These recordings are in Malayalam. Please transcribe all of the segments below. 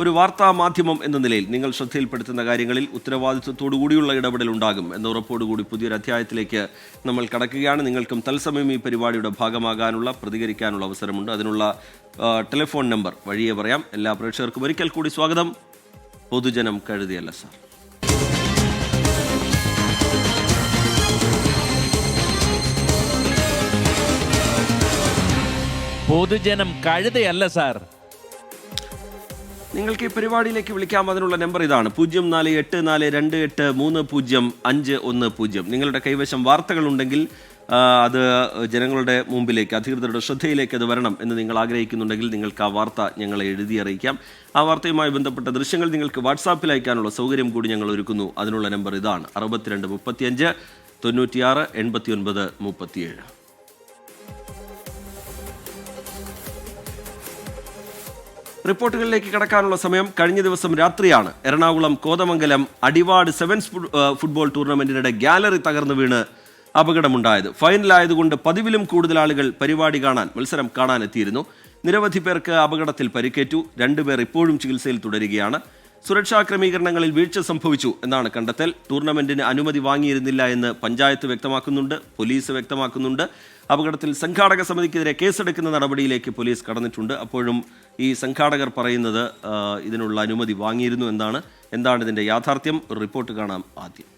ഒരു വാർത്താ മാധ്യമം എന്ന നിലയിൽ നിങ്ങൾ ശ്രദ്ധയിൽപ്പെടുത്തുന്ന കാര്യങ്ങളിൽ ഉത്തരവാദിത്വത്തോടുകൂടിയുള്ള ഇടപെടൽ ഉണ്ടാകും എന്ന ഉറപ്പോടുകൂടി പുതിയൊരു അധ്യായത്തിലേക്ക് നമ്മൾ കടക്കുകയാണ്. നിങ്ങൾക്കും തത്സമയം ഈ പരിപാടിയുടെ ഭാഗമാകാനുള്ള, പ്രതികരിക്കാനുള്ള അവസരമുണ്ട്. അതിനുള്ള ടെലിഫോൺ നമ്പർ വഴിയെ പറയാം. എല്ലാ പ്രേക്ഷകർക്കും ഒരിക്കൽ കൂടി സ്വാഗതം. പൊതുജനം കഴുതിയല്ല സാർ. പൊതുജനം കഴുതയല്ല സാർ. നിങ്ങൾക്ക് ഈ പരിപാടിയിലേക്ക് വിളിക്കാം. അതിനുള്ള നമ്പർ ഇതാണ്: 048428300510. നിങ്ങളുടെ കൈവശം വാർത്തകളുണ്ടെങ്കിൽ അത് ജനങ്ങളുടെ മുമ്പിലേക്ക്, അധികൃതരുടെ ശ്രദ്ധയിലേക്ക് അത് വരണം എന്ന് നിങ്ങൾ ആഗ്രഹിക്കുന്നുണ്ടെങ്കിൽ നിങ്ങൾക്ക് ആ വാർത്ത ഞങ്ങളെ എഴുതി അറിയിക്കാം. ആ വാർത്തയുമായി ബന്ധപ്പെട്ട ദൃശ്യങ്ങൾ നിങ്ങൾക്ക് വാട്സാപ്പിൽ അയക്കാനുള്ള സൗകര്യം കൂടി ഞങ്ങൾ ഒരുക്കുന്നു. അതിനുള്ള നമ്പർ ഇതാണ്: 6235 96 89 37. റിപ്പോർട്ടുകളിലേക്ക് കടക്കാനുള്ള സമയം. കഴിഞ്ഞ ദിവസം രാത്രിയാണ് എറണാകുളം കോതമംഗലം അടിവാട് സെവൻസ് ഫുട്ബോൾ ടൂർണമെന്റിനിടെ ഗാലറി തകർന്നു വീണ് അപകടമുണ്ടായത്. ഫൈനലായതുകൊണ്ട് പതിവിലും കൂടുതൽ ആളുകൾ മത്സരം കാണാനെത്തിയിരുന്നു. നിരവധി പേർക്ക് അപകടത്തിൽ പരിക്കേറ്റു. 2 പേർ ഇപ്പോഴും ചികിത്സയിൽ തുടരുകയാണ്. സുരക്ഷാ ക്രമീകരണങ്ങളിൽ വീഴ്ച സംഭവിച്ചു എന്നാണ് കണ്ടെത്തൽ. ടൂർണമെന്റിന് അനുമതി വാങ്ങിയിരുന്നില്ല എന്ന് പഞ്ചായത്ത് വ്യക്തമാക്കുന്നുണ്ട്, പോലീസ് വ്യക്തമാക്കുന്നുണ്ട്. അപകടത്തിൽ സംഘാടക സമിതിക്കെതിരെ കേസെടുക്കുന്ന നടപടിയിലേക്ക് പോലീസ് കടന്നിട്ടുണ്ട്. അപ്പോഴും ഈ സംഘാടകർ പറയുന്നത് ഇതിനുള്ള അനുമതി വാങ്ങിയിരുന്നു എന്നാണ്. എന്താണ് ഇതിന്റെ യാഥാർത്ഥ്യം? ഒരു റിപ്പോർട്ട് കാണാം ആദ്യം.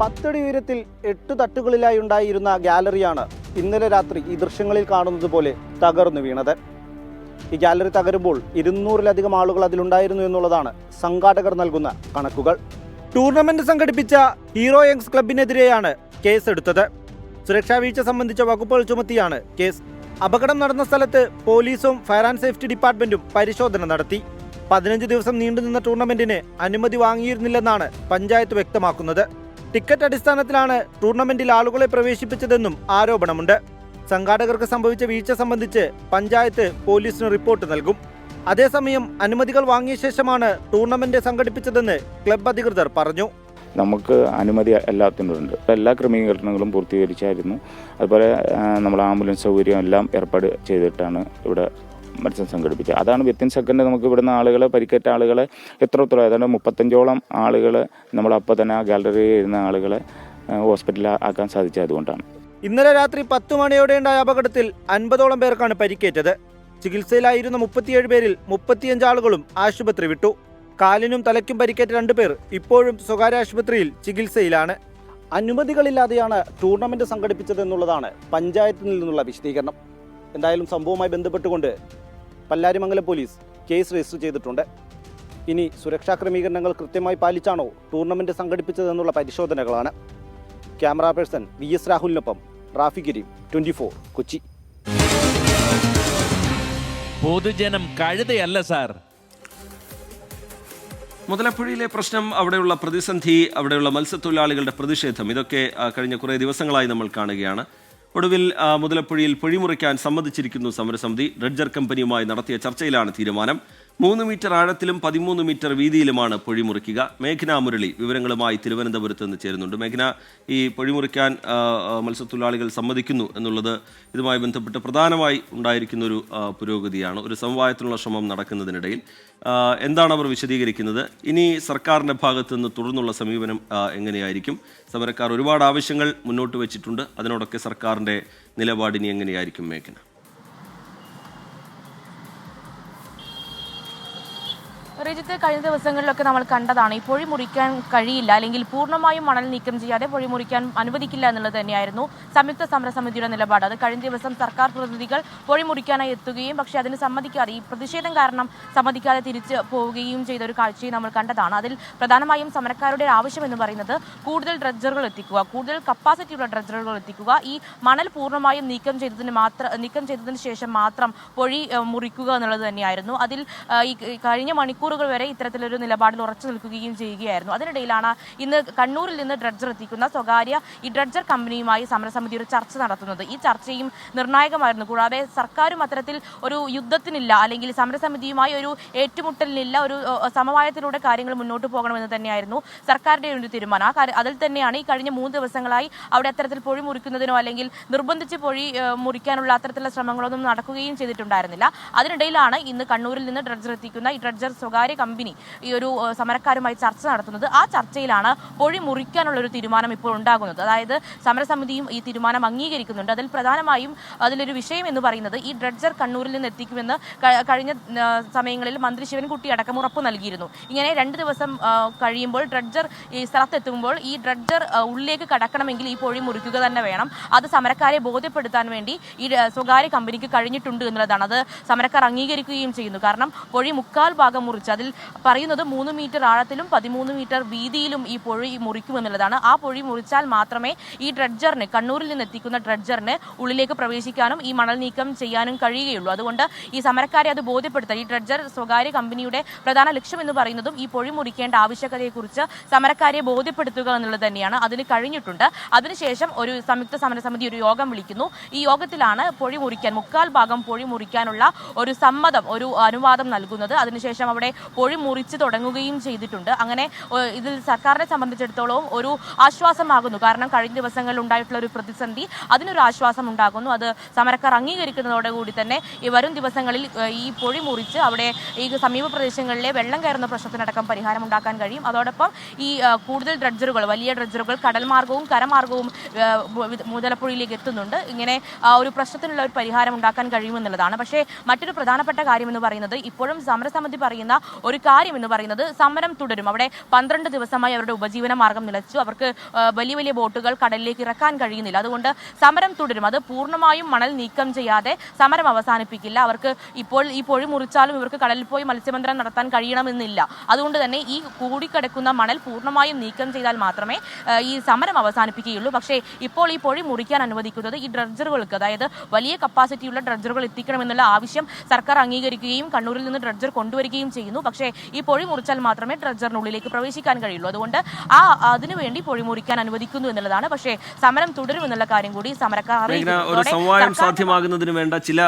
പത്തടി ഉയരത്തിൽ 8 തട്ടുകളിലായി ഉണ്ടായിരുന്ന ഗാലറിയാണ് ഇന്നലെ രാത്രി ഈ ദൃശ്യങ്ങളിൽ കാണുന്നത് പോലെ തകർന്നു വീണത്. ഈ ഗാലറി തകരുമ്പോൾ 200-ലധികം ആളുകൾ അതിലുണ്ടായിരുന്നു എന്നുള്ളതാണ് സംഘാടകർ നൽകുന്ന കണക്കുകൾ. ടൂർണമെന്റ് സംഘടിപ്പിച്ച ഹീറോ യങ്സ് ക്ലബിനെതിരെയാണ് കേസെടുത്തത്. സുരക്ഷാ വീഴ്ച സംബന്ധിച്ച വകുപ്പുകൾ ചുമത്തിയാണ് കേസ്. അപകടം നടന്ന സ്ഥലത്ത് പോലീസും ഫയർ ആൻഡ് സേഫ്റ്റി ഡിപ്പാർട്ട്മെന്റും പരിശോധന നടത്തി. 15 ദിവസം നീണ്ടുനിന്ന ടൂർണമെന്റിന് അനുമതി വാങ്ങിയിരുന്നില്ലെന്നാണ് പഞ്ചായത്ത് വ്യക്തമാക്കുന്നത്. ടിക്കറ്റ് അടിസ്ഥാനത്തിലാണ് ടൂർണമെന്റിൽ ആളുകളെ പ്രവേശിപ്പിച്ചതെന്നും ആരോപണമുണ്ട്. സംഘാടകർക്ക് സംഭവിച്ച വീഴ്ച സംബന്ധിച്ച് പഞ്ചായത്ത് പോലീസിന് റിപ്പോർട്ട് നൽകും. അതേസമയം അനുമതികൾ വാങ്ങിയ ശേഷമാണ് ടൂർണമെന്റ് സംഘടിപ്പിച്ചതെന്ന് ക്ലബ് അധികൃതർ പറഞ്ഞു. നമുക്ക് അനുമതി എല്ലാത്തിനുണ്ട്. എല്ലാ ക്രമീകരണങ്ങളും പൂർത്തീകരിച്ചായിരുന്നു. അതുപോലെ നമ്മൾ ആംബുലൻസ് സൗകര്യം എല്ലാം ഏർപ്പാട് ചെയ്തിട്ടാണ് ഇവിടെ മത്സരം സംഘടിപ്പിച്ചത്. അതാണ് വിത്തിൻ സെക്കൻഡ് നമുക്ക് ഇവിടുന്ന് ആളുകളെ, പരിക്കേറ്റ ആളുകളെ എത്ര ഏതാണ്ട് 35ഓളം ആളുകളെ നമ്മൾ അപ്പോൾ തന്നെ ആ ഗാലറിയിൽ ഇരുന്ന ആളുകളെ ഹോസ്പിറ്റലിൽ ആക്കാൻ സാധിച്ചതുകൊണ്ടാണ്. ഇന്നലെ രാത്രി 10 മണിയോടെ ഉണ്ടായ അപകടത്തിൽ 50ഓളം പേർക്കാണ് പരിക്കേറ്റത്. ചികിത്സയിലായിരുന്ന 37 പേരിൽ 35 ആളുകളും ആശുപത്രി വിട്ടു. കാലിനും തലയ്ക്കും പരിക്കേറ്റ 2 പേർ ഇപ്പോഴും സ്വകാര്യ ആശുപത്രിയിൽ ചികിത്സയിലാണ്. അനുമതികളില്ലാതെയാണ് ടൂർണമെന്റ് സംഘടിപ്പിച്ചതെന്നുള്ളതാണ് പഞ്ചായത്തിൽ നിന്നുള്ള വിശദീകരണം. എന്തായാലും സംഭവവുമായി ബന്ധപ്പെട്ടുകൊണ്ട് പല്ലാരിമംഗലം പോലീസ് കേസ് രജിസ്റ്റർ ചെയ്തിട്ടുണ്ട്. ഇനി സുരക്ഷാ ക്രമീകരണങ്ങൾ കൃത്യമായി പാലിച്ചാണോ ടൂർണമെന്റ് സംഘടിപ്പിച്ചതെന്നുള്ള പരിശോധനകളാണ്. ക്യാമറ പേഴ്സൺ VS രാഹുലിനൊപ്പം റാഫി കരീം, 24 കൊച്ചി. പൊതുജനം കഴുതയല്ല സാർ. മുതലപ്പുഴയിലെ പ്രശ്നം, അവിടെയുള്ള പ്രതിസന്ധി, അവിടെയുള്ള മത്സ്യത്തൊഴിലാളികളുടെ പ്രതിഷേധം, ഇതൊക്കെ കഴിഞ്ഞ കുറേ ദിവസങ്ങളായി നമ്മൾ കാണുകയാണ്. ഒടുവിൽ മുതലപ്പുഴയിൽ പൊഴിമുറിക്കാൻ സമ്മതിച്ചിരിക്കുന്നു സമരസമിതി. ഡ്രഡ്ജർ കമ്പനിയുമായി നടത്തിയ ചർച്ചയിലാണ് തീരുമാനം. 3 മീറ്റർ ആഴത്തിലും 13 മീറ്റർ വീതിയിലുമാണ് പൊഴിമുറിക്കുക. മേഘന മുരളി വിവരങ്ങളുമായി തിരുവനന്തപുരത്ത് നിന്ന് ചേരുന്നുണ്ട്. മേഘന, ഈ പൊഴിമുറിക്കാൻ മത്സ്യത്തൊഴിലാളികൾ സമ്മതിക്കുന്നു എന്നുള്ളത് ഇതുമായി ബന്ധപ്പെട്ട് പ്രധാനമായി ഉണ്ടായിരിക്കുന്ന ഒരു പുരോഗതിയാണ്. ഒരു സമവായത്തിനുള്ള ശ്രമം നടക്കുന്നതിനിടയിൽ എന്താണ് അവർ വിശദീകരിക്കുന്നത്? ഇനി സർക്കാരിൻ്റെ ഭാഗത്തു നിന്ന് തുടർന്നുള്ള സമീപനം എങ്ങനെയായിരിക്കും? സമരക്കാർ ഒരുപാട് ആവശ്യങ്ങൾ മുന്നോട്ട് വെച്ചിട്ടുണ്ട്. അതിനോടൊക്കെ സർക്കാരിൻ്റെ നിലപാടിനി എങ്ങനെയായിരിക്കും മേഘന? റിജിത്ത്, കഴിഞ്ഞ ദിവസങ്ങളിലൊക്കെ നമ്മൾ കണ്ടതാണ് ഈ പൊഴി മുറിക്കാൻ കഴിയില്ല, അല്ലെങ്കിൽ പൂർണ്ണമായും മണൽ നീക്കം ചെയ്യാതെ പൊഴി മുറിക്കാൻ അനുവദിക്കില്ല എന്നുള്ളത് തന്നെയായിരുന്നു സംയുക്ത സമരസമിതിയുടെ നിലപാട്. അത് കഴിഞ്ഞ ദിവസം സർക്കാർ പ്രതിനിധികൾ പൊഴി മുറിക്കാനായി എത്തുകയും പക്ഷേ അതിന് സമ്മതിക്കാതെ, ഈ പ്രതിഷേധം കാരണം സമ്മതിക്കാതെ തിരിച്ച് പോവുകയും ചെയ്ത ഒരു കാഴ്ചയും നമ്മൾ കണ്ടതാണ്. അതിൽ പ്രധാനമായും സമരക്കാരുടെ ആവശ്യം എന്ന് പറയുന്നത് കൂടുതൽ ഡ്രഡ്ജറുകൾ എത്തിക്കുക, കൂടുതൽ കപ്പാസിറ്റിയുള്ള ഡ്രഡ്ജറുകൾ എത്തിക്കുക, ഈ മണൽ പൂർണ്ണമായും നീക്കം ചെയ്തതിന് ശേഷം മാത്രം പൊഴി മുറിക്കുക എന്നുള്ളത് തന്നെയായിരുന്നു. അതിൽ ഈ കഴിഞ്ഞ മണിക്കൂർ മണിക്കൂറുകൾ വരെ ഇത്തരത്തിലൊരു നിലപാടിൽ ഉറച്ചു നിൽക്കുകയും ചെയ്യുകയായിരുന്നു. അതിനിടയിലാണ് ഇന്ന് കണ്ണൂരിൽ നിന്ന് ഡ്രഡ്ജർ എത്തിക്കുന്ന സ്വകാര്യ ഈ ഡ്രഡ്ജർ കമ്പനിയുമായി സമരസമിതി ഒരു ചർച്ച നടത്തുന്നത്. ഈ ചർച്ചയും നിർണായകമായിരുന്നു. കൂടാതെ സർക്കാരും അത്തരത്തിൽ ഒരു യുദ്ധത്തിനില്ല, അല്ലെങ്കിൽ സമരസമിതിയുമായി ഒരു ഏറ്റുമുട്ടലിനില്ല, ഒരു സമവായത്തിലൂടെ കാര്യങ്ങൾ മുന്നോട്ട് പോകണമെന്ന് തന്നെയായിരുന്നു സർക്കാരിന്റെ ഒരു തീരുമാനം. അതിൽ തന്നെയാണ് ഈ കഴിഞ്ഞ 3 ദിവസങ്ങളായി അവിടെ അത്തരത്തിൽ പൊഴി മുറിക്കുന്നതിനോ അല്ലെങ്കിൽ നിർബന്ധിച്ച് പൊഴി മുറിക്കാനുള്ള അത്തരത്തിലുള്ള ശ്രമങ്ങളൊന്നും നടക്കുകയും ചെയ്തിട്ടുണ്ടായിരുന്നില്ല. അതിനിടയിലാണ് ഇന്ന് കണ്ണൂരിൽ നിന്ന് ഡ്രഡ്ജർ എത്തിക്കുന്ന ഈ ഡ്രഡ്ജർ സ്വകാര്യ കമ്പനി ഈ ഒരു സമരക്കാരുമായി ചർച്ച നടത്തുന്നത്. ആ ചർച്ചയിലാണ് പൊഴി മുറിക്കാനുള്ള ഒരു തീരുമാനം ഇപ്പോൾ ഉണ്ടാകുന്നത്. അതായത് സമരസമിതിയും ഈ തീരുമാനം അംഗീകരിക്കുന്നുണ്ട്. അതിൽ പ്രധാനമായും അതിലൊരു വിഷയം എന്ന് പറയുന്നത് ഈ ഡ്രഡ്ജർ കണ്ണൂരിൽ നിന്ന് എത്തിക്കുമെന്ന് കഴിഞ്ഞ സമയങ്ങളിൽ മന്ത്രി ശിവൻകുട്ടി അടക്കം ഉറപ്പ് നൽകിയിരുന്നു. ഇങ്ങനെ 2 ദിവസം കഴിയുമ്പോൾ ഡ്രഡ്ജർ ഈ സ്ഥലത്തെത്തുമ്പോൾ ഈ ഡ്രഡ്ജർ ഉള്ളിലേക്ക് കടക്കണമെങ്കിൽ ഈ പൊഴി മുറിക്കുക തന്നെ വേണം. അത് സമരക്കാരെ ബോധ്യപ്പെടുത്താൻ വേണ്ടി ഈ സ്വകാര്യ കമ്പനിക്ക് കഴിഞ്ഞിട്ടുണ്ട് എന്നുള്ളതാണ്. അത് സമരക്കാർ അംഗീകരിക്കുകയും ചെയ്യുന്നു. കാരണം പൊഴി 3/4 ഭാഗം മുറിച്ച്, അതിൽ പറയുന്നത് 3 മീറ്റർ ആഴത്തിലും 13 മീറ്റർ വീതിയിലും ഈ പൊഴി മുറിക്കുമെന്നുള്ളതാണ്. ആ പൊഴി മുറിച്ചാൽ മാത്രമേ ഈ ഡ്രഡ്ജറിന്, കണ്ണൂരിൽ നിന്ന് എത്തിക്കുന്ന ഡ്രഡ്ജറിന് ഉള്ളിലേക്ക് പ്രവേശിക്കാനും ഈ മണൽ നീക്കം ചെയ്യാനും കഴിയുകയുള്ളൂ. അതുകൊണ്ട് ഈ സമരക്കാരെ അത് ബോധ്യപ്പെടുത്താൻ, ഈ ഡ്രഡ്ജർ സ്വകാര്യ കമ്പനിയുടെ പ്രധാന ലക്ഷ്യം എന്ന് പറയുന്നതും ഈ പൊഴി മുറിക്കേണ്ട ആവശ്യകതയെക്കുറിച്ച് സമരക്കാരെ ബോധ്യപ്പെടുത്തുക എന്നുള്ളത് തന്നെയാണ്. അതിന് കഴിഞ്ഞിട്ടുണ്ട്. അതിനുശേഷം ഒരു സംയുക്ത സമരസമിതി ഒരു യോഗം വിളിക്കുന്നു. ഈ യോഗത്തിലാണ് പൊഴി മുറിക്കാൻ, 3/4 ഭാഗം പൊഴി മുറിക്കാനുള്ള ഒരു സമ്മതം, ഒരു അനുവാദം നൽകുന്നത്. അതിനുശേഷം അവിടെ പൊഴി മുറിച്ച് തുടങ്ങുകയും ചെയ്തിട്ടുണ്ട്. അങ്ങനെ ഇതിൽ സർക്കാരിനെ സംബന്ധിച്ചിടത്തോളം ഒരു ആശ്വാസമാകുന്നു. കാരണം കഴിഞ്ഞ ദിവസങ്ങളിൽ ഉണ്ടായിട്ടുള്ള ഒരു പ്രതിസന്ധി, അതിനൊരു ആശ്വാസം ഉണ്ടാകുന്നു. അത് സമരക്കാർ അംഗീകരിക്കുന്നതോടുകൂടി തന്നെ ഈ വരും ദിവസങ്ങളിൽ ഈ പൊഴി മുറിച്ച് അവിടെ ഈ സമീപ പ്രദേശങ്ങളിലെ വെള്ളം കയറുന്ന പ്രശ്നത്തിനടക്കം പരിഹാരം ഉണ്ടാക്കാൻ കഴിയും. അതോടൊപ്പം ഈ കൂടുതൽ ഡ്രഡ്ജറുകൾ, വലിയ ഡ്രഡ്ജറുകൾ കടൽ മാർഗവും കരമാർഗവും മുതലപ്പുഴയിലേക്ക് എത്തുന്നുണ്ട്. ഇങ്ങനെ ഒരു പ്രശ്നത്തിനുള്ള ഒരു പരിഹാരം ഉണ്ടാക്കാൻ കഴിയുമെന്നുള്ളതാണ്. പക്ഷേ മറ്റൊരു പ്രധാനപ്പെട്ട കാര്യം എന്ന് പറയുന്നത്, ഇപ്പോഴും സമരസമിതി പറയുന്ന ഒരു കാര്യം എന്ന് പറയുന്നത് സമരം തുടരും. അവിടെ 12 ദിവസമായി അവരുടെ ഉപജീവന മാർഗം നിലച്ചു. അവർക്ക് വലിയ വലിയ ബോട്ടുകൾ കടലിലേക്ക് ഇറക്കാൻ കഴിയുന്നില്ല. അതുകൊണ്ട് സമരം തുടരും. അത് പൂർണ്ണമായും മണൽ നീക്കം ചെയ്യാതെ സമരം അവസാനിപ്പിക്കില്ല. അവർക്ക് ഇപ്പോൾ ഈ പൊഴി മുറിച്ചാലും ഇവർക്ക് കടലിൽ പോയി മത്സ്യബന്ധനം നടത്താൻ കഴിയണമെന്നില്ല. അതുകൊണ്ട് തന്നെ ഈ കൂടിക്കിടക്കുന്ന മണൽ പൂർണ്ണമായും നീക്കം ചെയ്താൽ മാത്രമേ ഈ സമരം അവസാനിപ്പിക്കുകയുള്ളൂ. പക്ഷേ ഇപ്പോൾ ഈ പൊഴി മുറിക്കാൻ അനുവദിക്കുന്നത് ഈ ഡ്രഡ്ജറുകൾക്ക്, അതായത് വലിയ കപ്പാസിറ്റിയുള്ള ഡ്രഡ്ജറുകൾ എത്തിക്കണമെന്നുള്ള ആവശ്യം സർക്കാർ അംഗീകരിക്കുകയും കണ്ണൂരിൽ നിന്ന് ഡ്രഡ്ജർ കൊണ്ടുവരികയും ചെയ്യുന്നു. പക്ഷേ ഈ പൊഴി മുറിച്ചാൽ മാത്രമേ ഡ്രഡ്ജറിനുള്ളിലേക്ക് പ്രവേശിക്കാൻ കഴിയുള്ളൂ. അതുകൊണ്ട് അതിനുവേണ്ടി പൊഴി മുറിക്കാൻ അനുവദിക്കുന്നു എന്നുള്ളതാണ്. പക്ഷേ സമരം തുടരുമെന്നുള്ള കാര്യം കൂടി സമരക്കാർ ഒരു സമവായം സാധ്യമാകുന്നതിന് വേണ്ട ചില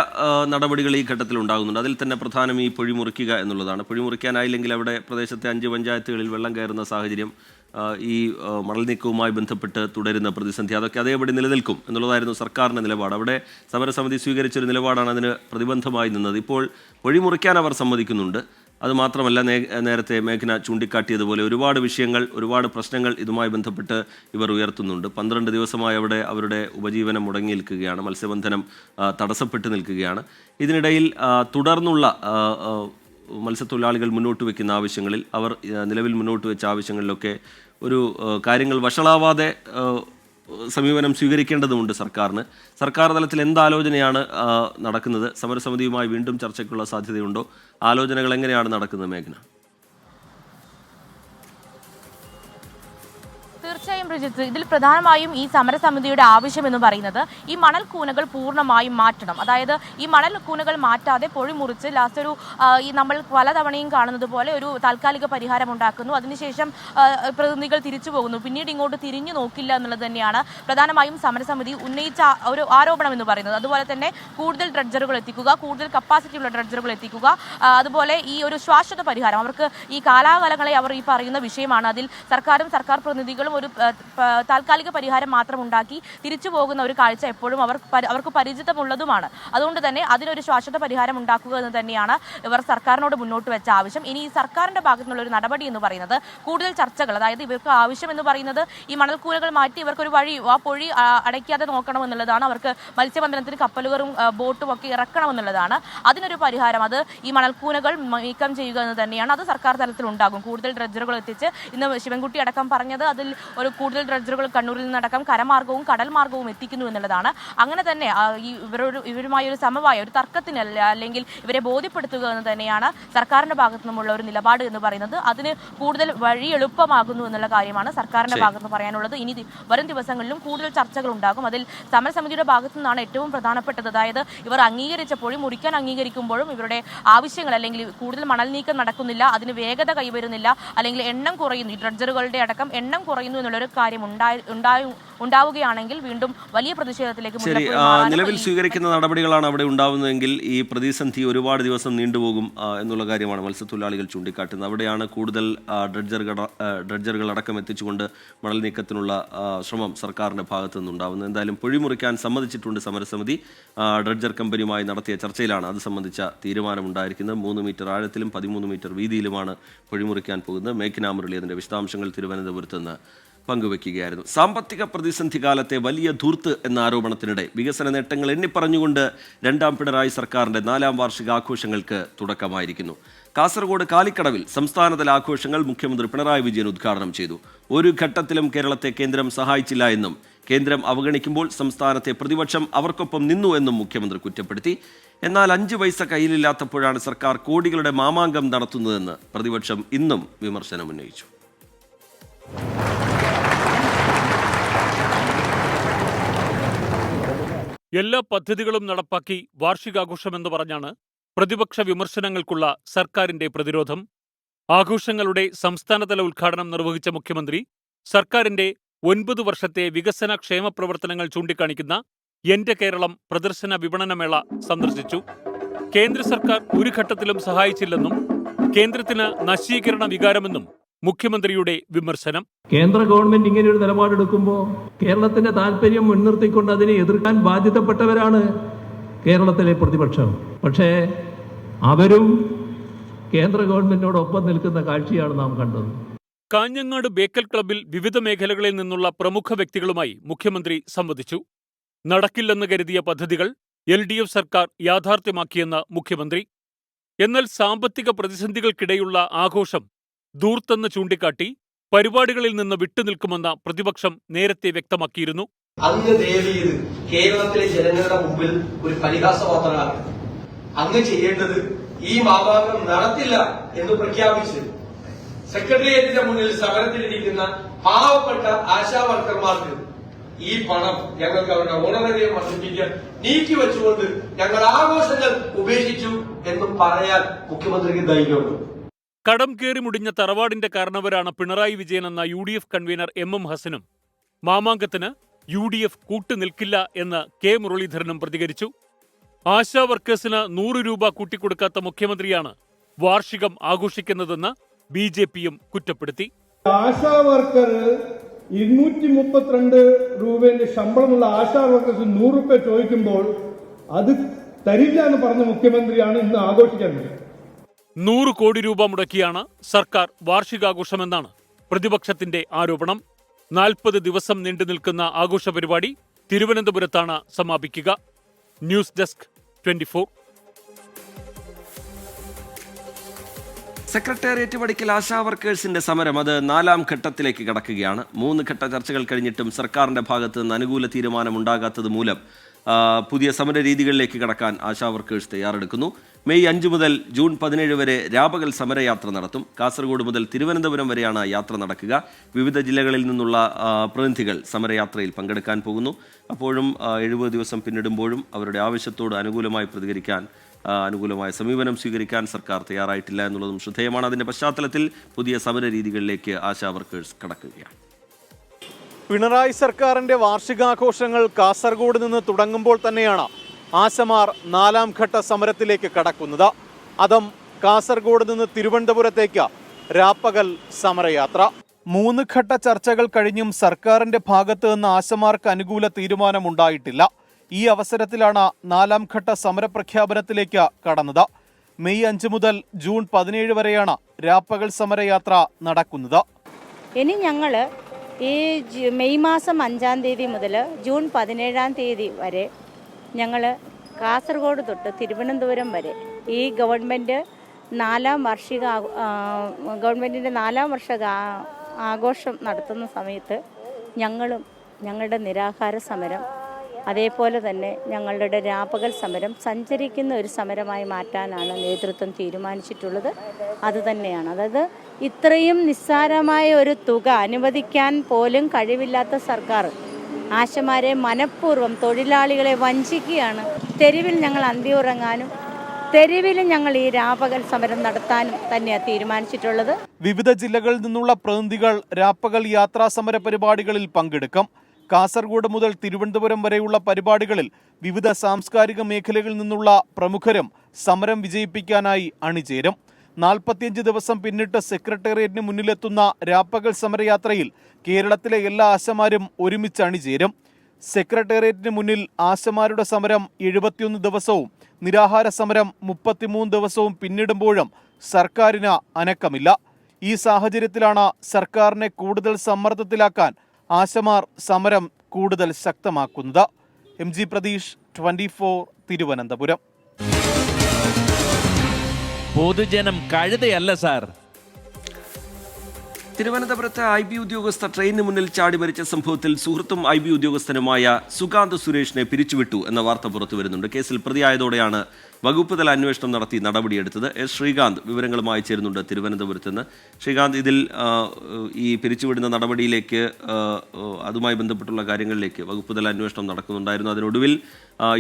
നടപടികൾ ഈ ഘട്ടത്തിൽ ഉണ്ടാകുന്നുണ്ട്. അതിൽ തന്നെ പ്രധാനം ഈ പൊഴി മുറിക്കുക എന്നുള്ളതാണ്. പൊഴി മുറിക്കാനായില്ലെങ്കിൽ അവിടെ പ്രദേശത്തെ 5 പഞ്ചായത്തുകളിൽ വെള്ളം കയറുന്ന സാഹചര്യം, ഈ മണൽ നീക്കവുമായി ബന്ധപ്പെട്ട് തുടരുന്ന പ്രതിസന്ധി, അതൊക്കെ അതേപടി നിലനിൽക്കും എന്നുള്ളതായിരുന്നു സർക്കാരിൻ്റെ നിലപാട്. അവിടെ സമരസമിതി സ്വീകരിച്ചൊരു നിലപാടാണ് അതിന് പ്രതിബന്ധമായി നിന്നത്. ഇപ്പോൾ പൊഴി മുറിക്കാൻ അവർ സമ്മതിക്കുന്നുണ്ട്. അതുമാത്രമല്ല, നേരത്തെ മേഘന ചൂണ്ടിക്കാട്ടിയതുപോലെ ഒരുപാട് വിഷയങ്ങൾ, ഒരുപാട് പ്രശ്നങ്ങൾ ഇതുമായി ബന്ധപ്പെട്ട് ഇവർ ഉയർത്തുന്നുണ്ട്. 12 ദിവസമായി അവിടെ അവരുടെ ഉപജീവനം മുടങ്ങി നിൽക്കുകയാണ്, മത്സ്യബന്ധനം തടസ്സപ്പെട്ട് നിൽക്കുകയാണ്. ഇതിനിടയിൽ തുടർന്നുള്ള മത്സ്യത്തൊഴിലാളികൾ മുന്നോട്ട് വയ്ക്കുന്ന ആവശ്യങ്ങളിൽ, അവർ നിലവിൽ മുന്നോട്ട് വെച്ച ആവശ്യങ്ങളിലൊക്കെ ഒരു കാര്യങ്ങൾ വഷളാവാതെ സമീപനം സ്വീകരിക്കേണ്ടതുണ്ട് സർക്കാരിന്. സർക്കാർ തലത്തിൽ എന്താലോചനയാണ് നടക്കുന്നത്? സമരസമിതിയുമായി വീണ്ടും ചർച്ചയ്ക്കുള്ള സാധ്യതയുണ്ടോ? ആലോചനകൾ എങ്ങനെയാണ് നടക്കുന്നത് മേഘന? തീർച്ചയായും രജിത്ത്, ഇതിൽ പ്രധാനമായും ഈ സമരസമിതിയുടെ ആവശ്യം എന്ന് പറയുന്നത് ഈ മണൽ കൂനകൾ പൂർണ്ണമായും മാറ്റണം. അതായത് ഈ മണൽ കൂനകൾ മാറ്റാതെ പൊഴി മുറിച്ച് ലാസ്റ്റ് ഒരു ഈ നമ്മൾ പലതവണയും കാണുന്നത് പോലെ ഒരു താൽക്കാലിക പരിഹാരം ഉണ്ടാക്കുന്നു. അതിനുശേഷം പ്രതിനിധികൾ തിരിച്ചു പോകുന്നു. പിന്നീട് ഇങ്ങോട്ട് തിരിഞ്ഞു നോക്കില്ല എന്നുള്ളത് തന്നെയാണ് പ്രധാനമായും സമരസമിതി ഉന്നയിച്ച ഒരു ആരോപണം എന്ന് പറയുന്നത്. അതുപോലെ തന്നെ കൂടുതൽ ഡ്രഡ്ജറുകൾ എത്തിക്കുക, കൂടുതൽ കപ്പാസിറ്റിയുള്ള ഡ്രഡ്ജറുകൾ എത്തിക്കുക, അതുപോലെ ഈ ഒരു ശാശ്വത പരിഹാരം, അവർക്ക് ഈ കാലാകാലങ്ങളെ അവർ ഈ പറയുന്ന വിഷയമാണ്. അതിൽ സർക്കാരും സർക്കാർ പ്രതിനിധികളും ഒരു താൽക്കാലിക പരിഹാരം മാത്രം ഉണ്ടാക്കി തിരിച്ചു പോകുന്ന ഒരു കാഴ്ച എപ്പോഴും അവർക്ക് പരിചിതമുള്ളതുമാണ്. അതുകൊണ്ട് തന്നെ അതിനൊരു ശാശ്വത പരിഹാരം ഉണ്ടാക്കുക എന്ന് തന്നെയാണ് ഇവർ സർക്കാരിനോട് മുന്നോട്ട് വെച്ച ആവശ്യം. ഇനി ഈ സർക്കാരിന്റെ ഭാഗത്തു നിന്നുള്ള ഒരു നടപടി എന്ന് പറയുന്നത് കൂടുതൽ ചർച്ചകൾ, അതായത് ഇവർക്ക് ആവശ്യം എന്ന് പറയുന്നത് ഈ മണൽക്കൂനകൾ മാറ്റി ഇവർക്കൊരു വഴി, ആ പൊഴി അടയ്ക്കാതെ നോക്കണമെന്നുള്ളതാണ്. അവർക്ക് മത്സ്യബന്ധനത്തിന് കപ്പലുകളും ബോട്ടും ഒക്കെ ഇറക്കണമെന്നുള്ളതാണ്. അതിനൊരു പരിഹാരം, അത് ഈ മണൽക്കൂനകൾ നീക്കം ചെയ്യുക എന്ന് തന്നെയാണ്. അത് സർക്കാർ തലത്തിൽ ഉണ്ടാകും. കൂടുതൽ ഡ്രഡ്ജറുകൾ എത്തിച്ച്, ഇന്ന് ശിവൻകുട്ടി അടക്കം പറഞ്ഞത് അതിൽ ഒരു കൂടുതൽ ഡ്രഡ്ജറുകൾ കണ്ണൂരിൽ നിന്നടക്കം കരമാർഗവും കടൽ മാർഗവും എത്തിക്കുന്നു എന്നുള്ളതാണ്. അങ്ങനെ തന്നെ ഇവരുമായി ഒരു സമവായ ഒരു തർക്കത്തിനല്ല, അല്ലെങ്കിൽ ഇവരെ ബോധ്യപ്പെടുത്തുക എന്ന് തന്നെയാണ് സർക്കാരിന്റെ ഭാഗത്തു നിന്നുമുള്ള ഒരു നിലപാട് എന്ന് പറയുന്നത്. അതിന് കൂടുതൽ വഴി എളുപ്പമാകുന്നു എന്നുള്ള കാര്യമാണ് സർക്കാരിന്റെ ഭാഗത്ത് നിന്ന് പറയാനുള്ളത്. ഇനി വരും ദിവസങ്ങളിലും കൂടുതൽ ചർച്ചകൾ ഉണ്ടാകും. അതിൽ സമരസമിതിയുടെ ഭാഗത്തു നിന്നാണ് ഏറ്റവും പ്രധാനപ്പെട്ടത്. അതായത് ഇവർ പൊഴി മുറിക്കാൻ അംഗീകരിക്കുമ്പോഴും ഇവരുടെ ആവശ്യങ്ങൾ, അല്ലെങ്കിൽ കൂടുതൽ മണൽ നീക്കം നടക്കുന്നില്ല, അതിന് വേഗത കൈവരുന്നില്ല, അല്ലെങ്കിൽ എണ്ണം കുറയുന്നു, ഈ ഡ്രഡ്ജറുകളുടെ അടക്കം എണ്ണം കുറയുന്നു എന്നുള്ളൊരു കാര്യം ഉണ്ടാവുകയാണെങ്കിൽ വീണ്ടും വലിയ പ്രതിഷേധത്തിലേക്ക് നിലവിൽ സ്വീകരിക്കുന്ന നടപടികളാണ് അവിടെ ഉണ്ടാവുന്നതെങ്കിൽ ഈ പ്രതിസന്ധി ഒരുപാട് ദിവസം നീണ്ടുപോകും എന്നുള്ള കാര്യമാണ് മത്സ്യത്തൊഴിലാളികൾ ചൂണ്ടിക്കാട്ടുന്നത്. അവിടെയാണ് കൂടുതൽ ഡ്രഡ്ജറുകൾ അടക്കം എത്തിച്ചുകൊണ്ട് മണൽ നീക്കത്തിനുള്ള ശ്രമം സർക്കാരിന്റെ ഭാഗത്തു നിന്നുണ്ടാവുന്നത്. എന്തായാലും പൊഴിമുറിക്കാൻ സമ്മതിച്ചിട്ടുണ്ട് സമരസമിതി. ഡ്രഡ്ജർ കമ്പനിയുമായി നടത്തിയ ചർച്ചയിലാണ് അത് സംബന്ധിച്ച തീരുമാനമുണ്ടായിരിക്കുന്നത്. 3 മീറ്റർ ആഴത്തിലും 13 മീറ്റർ വീതിയിലുമാണ് പൊഴിമുറിക്കാൻ പോകുന്നത്. മേഘ്ന മുരളി അതിന്റെ വിശദാംശങ്ങൾ തിരുവനന്തപുരത്ത് നിന്ന് പങ്കുവെക്കുകയായിരുന്നു. സാമ്പത്തിക പ്രതിസന്ധി കാലത്തെ വലിയ ധൂർത്ത് എന്ന ആരോപണത്തിനിടെ വികസന നേട്ടങ്ങൾ എണ്ണിപ്പറഞ്ഞുകൊണ്ട് രണ്ടാം പിണറായി സർക്കാരിന്റെ 4ാം വാർഷികാഘോഷങ്ങൾക്ക് തുടക്കമായിരിക്കുന്നു. കാസർഗോഡ് കാലിക്കടവിൽ സംസ്ഥാനതല ആഘോഷങ്ങൾ മുഖ്യമന്ത്രി പിണറായി വിജയൻ ഉദ്ഘാടനം ചെയ്തു. ഒരു ഘട്ടത്തിലും കേരളത്തെ കേന്ദ്രം സഹായിച്ചില്ല എന്നും കേന്ദ്രം അവഗണിക്കുമ്പോൾ സംസ്ഥാനത്തെ പ്രതിപക്ഷം അവർക്കൊപ്പം നിന്നു എന്നും മുഖ്യമന്ത്രി കുറ്റപ്പെടുത്തി. എന്നാൽ 5 പൈസ കയ്യിലില്ലാത്തപ്പോഴാണ് സർക്കാർ കോടികളുടെ മാമാങ്കം നടത്തുന്നതെന്ന് പ്രതിപക്ഷം ഇന്നും വിമർശനം ഉന്നയിച്ചു. എല്ലാ പദ്ധതികളും നടപ്പാക്കി വാർഷികാഘോഷമെന്ന് പറഞ്ഞാണ് പ്രതിപക്ഷ വിമർശനങ്ങൾക്കുള്ള സർക്കാരിന്റെ പ്രതിരോധം. ആഘോഷങ്ങളുടെ സംസ്ഥാനതല ഉദ്ഘാടനം നിർവഹിച്ച മുഖ്യമന്ത്രി സർക്കാരിന്റെ 9 വർഷത്തെ വികസന ക്ഷേമ പ്രവർത്തനങ്ങൾ ചൂണ്ടിക്കാണിക്കുന്ന എന്റെ കേരളം പ്രദർശന വിപണനമേള സന്ദർശിച്ചു. കേന്ദ്ര സർക്കാർ ഒരു ഘട്ടത്തിലും സഹായിച്ചില്ലെന്നും കേന്ദ്രത്തിന് നശീകരണ വികാരമെന്നും മുഖ്യമന്ത്രിയുടെ വിമർശനം. കേന്ദ്ര ഗവൺമെന്റ് ഇങ്ങനെയൊരു നിലപാടെടുക്കുമ്പോൾ കേരളത്തിന്റെ താല്പര്യം മുൻനിർത്തിക്കൊണ്ട് അതിനെ എതിർക്കാൻ ബാധ്യതപ്പെട്ടവരാണ് കേരളത്തിലെ പ്രതിപക്ഷം. പക്ഷേ അവരും കേന്ദ്ര ഗവൺമെന്റിനോടൊപ്പം നിൽക്കുന്ന കാഴ്ചയാണ് നാം കണ്ടത്. കാഞ്ഞങ്ങാട് ബേക്കൽ ക്ലബ്ബിൽ വിവിധ മേഖലകളിൽ നിന്നുള്ള പ്രമുഖ വ്യക്തികളുമായി മുഖ്യമന്ത്രി സംവദിച്ചു. നടക്കില്ലെന്ന് കരുതിയ പദ്ധതികൾ LDF സർക്കാർ യാഥാർത്ഥ്യമാക്കിയെന്ന് മുഖ്യമന്ത്രി. എന്നാൽ സാമ്പത്തിക പ്രതിസന്ധികൾക്കിടെയുള്ള ആഘോഷം ധൂർത്തെന്ന് ചൂണ്ടിക്കാട്ടി പരിപാടികളിൽ നിന്ന് വിട്ടുനിൽക്കുമെന്ന പ്രതിപക്ഷം നേരത്തെ വ്യക്തമാക്കിയിരുന്നു. അങ്ങ് ദയവ് ചെയ്ത് കേരളത്തിലെ ജനങ്ങളുടെ മുമ്പിൽ ഒരു പരിഹാസപാത്രമാണ്. അങ്ങ് ചെയ്യേണ്ടത് ഈ മാമാങ്കം നടത്തില്ല എന്ന് പ്രഖ്യാപിച്ച് സെക്രട്ടേറിയറ്റിന്റെ മുന്നിൽ സമരത്തിലിരിക്കുന്ന പാവപ്പെട്ട ആശാ വർക്കർമാർക്ക് ഈ പണം ഞങ്ങൾക്ക് അവരുടെ ഓണറേറിയം വർദ്ധിപ്പിക്കാൻ നീക്കിവെച്ചുകൊണ്ട് ഞങ്ങൾ ആഘോഷങ്ങൾ ഉപേക്ഷിച്ചു എന്നും പറയാൻ മുഖ്യമന്ത്രിക്ക് ധൈര്യമുണ്ട്. കടം കയറി മുടിഞ്ഞ തറവാടിന്റെ കാരണവരാണ് പിണറായി വിജയൻ എന്ന UDF കൺവീനർ MM ഹസനും മാമാങ്കത്തിന് UDF കൂട്ടുനിൽക്കില്ല എന്ന് K മുരളീധരനും പ്രതികരിച്ചു. ആശാ വർക്കേഴ്സിന് 100 രൂപ കൂട്ടിക്കൊടുക്കാത്ത മുഖ്യമന്ത്രിയാണ് വാർഷികം ആഘോഷിക്കുന്നതെന്ന് BJPയും കുറ്റപ്പെടുത്തി. ആശാ വർക്കർ 232 രൂപയുടെ ശമ്പളമുള്ള ആശാ വർക്കേഴ്സ് 100 രൂപ ചോദിക്കുമ്പോൾ അത് തരില്ല എന്ന് പറഞ്ഞ മുഖ്യമന്ത്രിയാണ് ഇന്ന് ആഘോഷിക്കേണ്ടത്. 100 കോടി രൂപ മുടക്കിയാണ് സർക്കാർ വാർഷികാഘോഷമെന്നാണ് പ്രതിപക്ഷത്തിന്റെ ആരോപണം. 40 ദിവസം നീണ്ടു നിൽക്കുന്ന ആഘോഷ പരിപാടി തിരുവനന്തപുരത്താണ് സമാപിക്കുക. News desk 24. സെക്രട്ടേറിയറ്റ് പടിക്കൽ ആശാ വർക്കേഴ്സിന്റെ സമരം അത് 4ാം ഘട്ടത്തിലേക്ക് കടക്കുകയാണ്. 3 ഘട്ട ചർച്ചകൾ കഴിഞ്ഞിട്ടും സർക്കാരിന്റെ ഭാഗത്ത് നിന്ന് അനുകൂല തീരുമാനം ഉണ്ടാകാത്തത് മൂലം പുതിയ സമര രീതികളിലേക്ക് കടക്കാൻ ആശാ വർക്കേഴ്സ് തയ്യാറെടുക്കുന്നു. മെയ് 5 മുതൽ ജൂൺ 17 വരെ രാപകൽ സമരയാത്ര നടത്തും. കാസർഗോഡ് മുതൽ തിരുവനന്തപുരം വരെയാണ് യാത്ര നടക്കുക. വിവിധ ജില്ലകളിൽ നിന്നുള്ള പ്രതിനിധികൾ സമരയാത്രയിൽ പങ്കെടുക്കാൻ പോകുന്നു. അപ്പോഴും 70 ദിവസം പിന്നിടുമ്പോഴും അവരുടെ ആവശ്യത്തോട് അനുകൂലമായി പ്രതികരിക്കാൻ, അനുകൂലമായ സമീപനം സ്വീകരിക്കാൻ സർക്കാർ തയ്യാറായിട്ടില്ല എന്നുള്ളതും ശ്രദ്ധേയമാണ്. അതിന്റെ പശ്ചാത്തലത്തിൽ പുതിയ സമര രീതികളിലേക്ക് ആശാ വർക്കേഴ്സ് കടക്കുകയാണ്. പിണറായി സർക്കാരിന്റെ വാർഷികാഘോഷങ്ങൾ കാസർഗോഡ് നിന്ന് തുടങ്ങുമ്പോൾ തന്നെയാണ് ആശമാർ 4ാം ഘട്ട സമരത്തിലേക്ക് കടക്കുന്നത്. അതും കാസർഗോഡ് നിന്ന് തിരുവനന്തപുരത്തേക്ക് രാപ്പകൽ സമരയാത്ര. 3 ഘട്ട ചർച്ചകൾ കഴിഞ്ഞും സർക്കാരിന്റെ ഭാഗത്ത് നിന്ന് ആശമാർക്ക് അനുകൂല തീരുമാനമുണ്ടായിട്ടില്ല. ഈ അവസരത്തിലാണ് 4ാം ഘട്ട സമരപ്രഖ്യാപനത്തിലേക്ക് കടന്നത്. മെയ് 5 മുതൽ ജൂൺ 17 വരെയാണ് രാപ്പകൽ സമരയാത്ര നടക്കുന്നത്. ഇനി ഞങ്ങൾ ഈ മെയ് മാസം 5-ാം തീയതി മുതൽ ജൂൺ 17-ാം തീയതി വരെ ഞങ്ങൾ കാസർഗോഡ് തൊട്ട് തിരുവനന്തപുരം വരെ ഈ ഗവൺമെൻറ് 4ാം വാർഷിക ഗവൺമെൻറ്റിൻ്റെ 4ാം വർഷ ആഘോഷം നടത്തുന്ന സമയത്ത് ഞങ്ങളും ഞങ്ങളുടെ നിരാഹാര സമരം അതേപോലെ തന്നെ ഞങ്ങളുടെ രാപ്പകൽ സമരം സഞ്ചരിക്കുന്ന ഒരു സമരമായി മാറ്റാനാണ് നേതൃത്വം തീരുമാനിച്ചിട്ടുള്ളത്. അതുതന്നെയാണ്, അതായത് ഇത്രയും നിസ്സാരമായ ഒരു തുക അനുവദിക്കാൻ പോലും കഴിവില്ലാത്ത സർക്കാർ ആശമാരെ മനഃപൂർവ്വം തൊഴിലാളികളെ വഞ്ചിക്കുകയാണ്. തെരുവിൽ ഞങ്ങൾ അന്തിയുറങ്ങാനും തെരുവിൽ ഞങ്ങൾ ഈ രാപ്പകൽ സമരം നടത്താനും തന്നെയാണ് തീരുമാനിച്ചിട്ടുള്ളത്. വിവിധ ജില്ലകളിൽ നിന്നുള്ള പ്രതിനിധികൾ രാപ്പകൽ യാത്രാ സമര പരിപാടികളിൽ പങ്കെടുക്കും. കാസർഗോഡ് മുതൽ തിരുവനന്തപുരം വരെയുള്ള പരിപാടികളിൽ വിവിധ സാംസ്കാരിക മേഖലകളിൽ നിന്നുള്ള പ്രമുഖരും സമരം വിജയിപ്പിക്കാനായി അണിചേരും. 45 ദിവസം പിന്നിട്ട് സെക്രട്ടേറിയറ്റിന് മുന്നിലെത്തുന്ന രാപ്പകൽ സമരയാത്രയിൽ കേരളത്തിലെ എല്ലാ ആശമാരും ഒരുമിച്ച് അണിചേരും. സെക്രട്ടേറിയറ്റിന് മുന്നിൽ ആശമാരുടെ സമരം 71 ദിവസവും നിരാഹാര സമരം 33 ദിവസവും പിന്നിടുമ്പോഴും സർക്കാരിന് അനക്കമില്ല. ഈ സാഹചര്യത്തിലാണ് സർക്കാരിനെ കൂടുതൽ സമ്മർദ്ദത്തിലാക്കാൻ ആശമാർ സമരം കൂടുതൽ ശക്തമാക്കുന്നത്. MG പ്രതീഷ്, 24, തിരുവനന്തപുരം. പൊതുജനം കഴുതയല്ല സാർ. തിരുവനന്തപുരത്ത് IB ഉദ്യോഗസ്ഥ ട്രെയിനിന് മുന്നിൽ ചാടി മരിച്ച സംഭവത്തിൽ സുഹൃത്തും IB ഉദ്യോഗസ്ഥനുമായ സുകാന്ത് സുരേഷിനെ പിരിച്ചുവിട്ടു എന്ന വാർത്ത പുറത്തു വരുന്നുണ്ട്. കേസിൽ പ്രതിയായതോടെയാണ് വകുപ്പ് തല അന്വേഷണം നടത്തി നടപടിയെടുത്തത്. S. ശ്രീകാന്ത് വിവരങ്ങളുമായി ചേരുന്നുണ്ട് തിരുവനന്തപുരത്ത് നിന്ന്. ശ്രീകാന്ത്, ഇതിൽ ഈ പിരിച്ചുവിടുന്ന നടപടിയിലേക്ക്, അതുമായി ബന്ധപ്പെട്ടുള്ള കാര്യങ്ങളിലേക്ക് വകുപ്പ് തല അന്വേഷണം നടക്കുന്നുണ്ടായിരുന്നു. അതിനൊടുവിൽ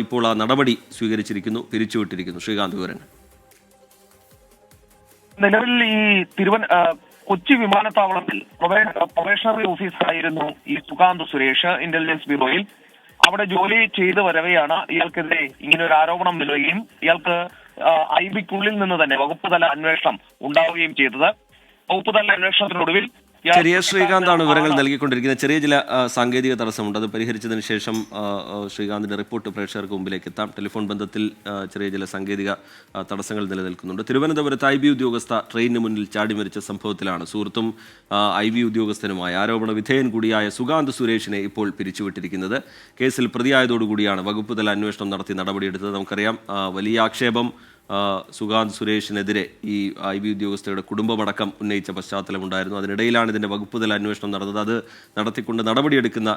ഇപ്പോൾ ആ നടപടി സ്വീകരിച്ചിരിക്കുന്നു, പിരിച്ചുവിട്ടിരിക്കുന്നു. ശ്രീകാന്ത്, വിവരങ്ങൾ. നിലവിൽ ഈ കൊച്ചി വിമാനത്താവളത്തിൽ പ്രൊബേഷണറി ഓഫീസറായിരുന്നു ഈ സുകാന്ത് സുരേഷ് ഇന്റലിജൻസ് ബ്യൂറോയിൽ. അവിടെ ജോലി ചെയ്തു വരവെയാണ് ഇയാൾക്കെതിരെ ഇങ്ങനെ ഒരു ആരോപണം നിലവിലും ഇയാൾക്ക് IBക്കുള്ളിൽ നിന്ന് തന്നെ വകുപ്പ് തല അന്വേഷണം ഉണ്ടാവുകയും ചെയ്തത്. വകുപ്പ് തല അന്വേഷണത്തിനൊടുവിൽ ചെറിയ ശ്രീകാന്താണ് വിവരങ്ങൾ നൽകിക്കൊണ്ടിരിക്കുന്നത്. ചെറിയ ചില സാങ്കേതിക തടസ്സമുണ്ട്. അത് പരിഹരിച്ചതിന് ശേഷം ശ്രീകാന്തിന്റെ റിപ്പോർട്ട് പ്രേക്ഷകർക്ക് മുമ്പിലേക്ക് എത്താം. ടെലിഫോൺ ബന്ധത്തിൽ ചെറിയ ചില സാങ്കേതിക തടസ്സങ്ങൾ നിലനിൽക്കുന്നുണ്ട്. തിരുവനന്തപുരത്ത് IB ഉദ്യോഗസ്ഥ ട്രെയിനിന് മുന്നിൽ ചാടി മരിച്ച സംഭവത്തിലാണ് സുഹൃത്തും IB ഉദ്യോഗസ്ഥനുമായ ആരോപണ വിധേയൻ കൂടിയായ സുകാന്ത് സുരേഷിനെ ഇപ്പോൾ പിരിച്ചുവിട്ടിരിക്കുന്നത്. കേസിൽ പ്രതിയായതോടുകൂടിയാണ് വകുപ്പ് തല അന്വേഷണം നടത്തി നടപടിയെടുത്തത്. നമുക്കറിയാം, വലിയ ആക്ഷേപം സുകാന്ത് സുരേഷിനെതിരെ ഈ IB ഉദ്യോഗസ്ഥയുടെ കുടുംബമടക്കം ഉന്നയിച്ച പശ്ചാത്തലമുണ്ടായിരുന്നു. അതിനിടയിലാണ് ഇതിൻ്റെ വകുപ്പ് തല അന്വേഷണം നടന്നത്. അത് നടത്തിക്കൊണ്ട് നടപടിയെടുക്കുന്ന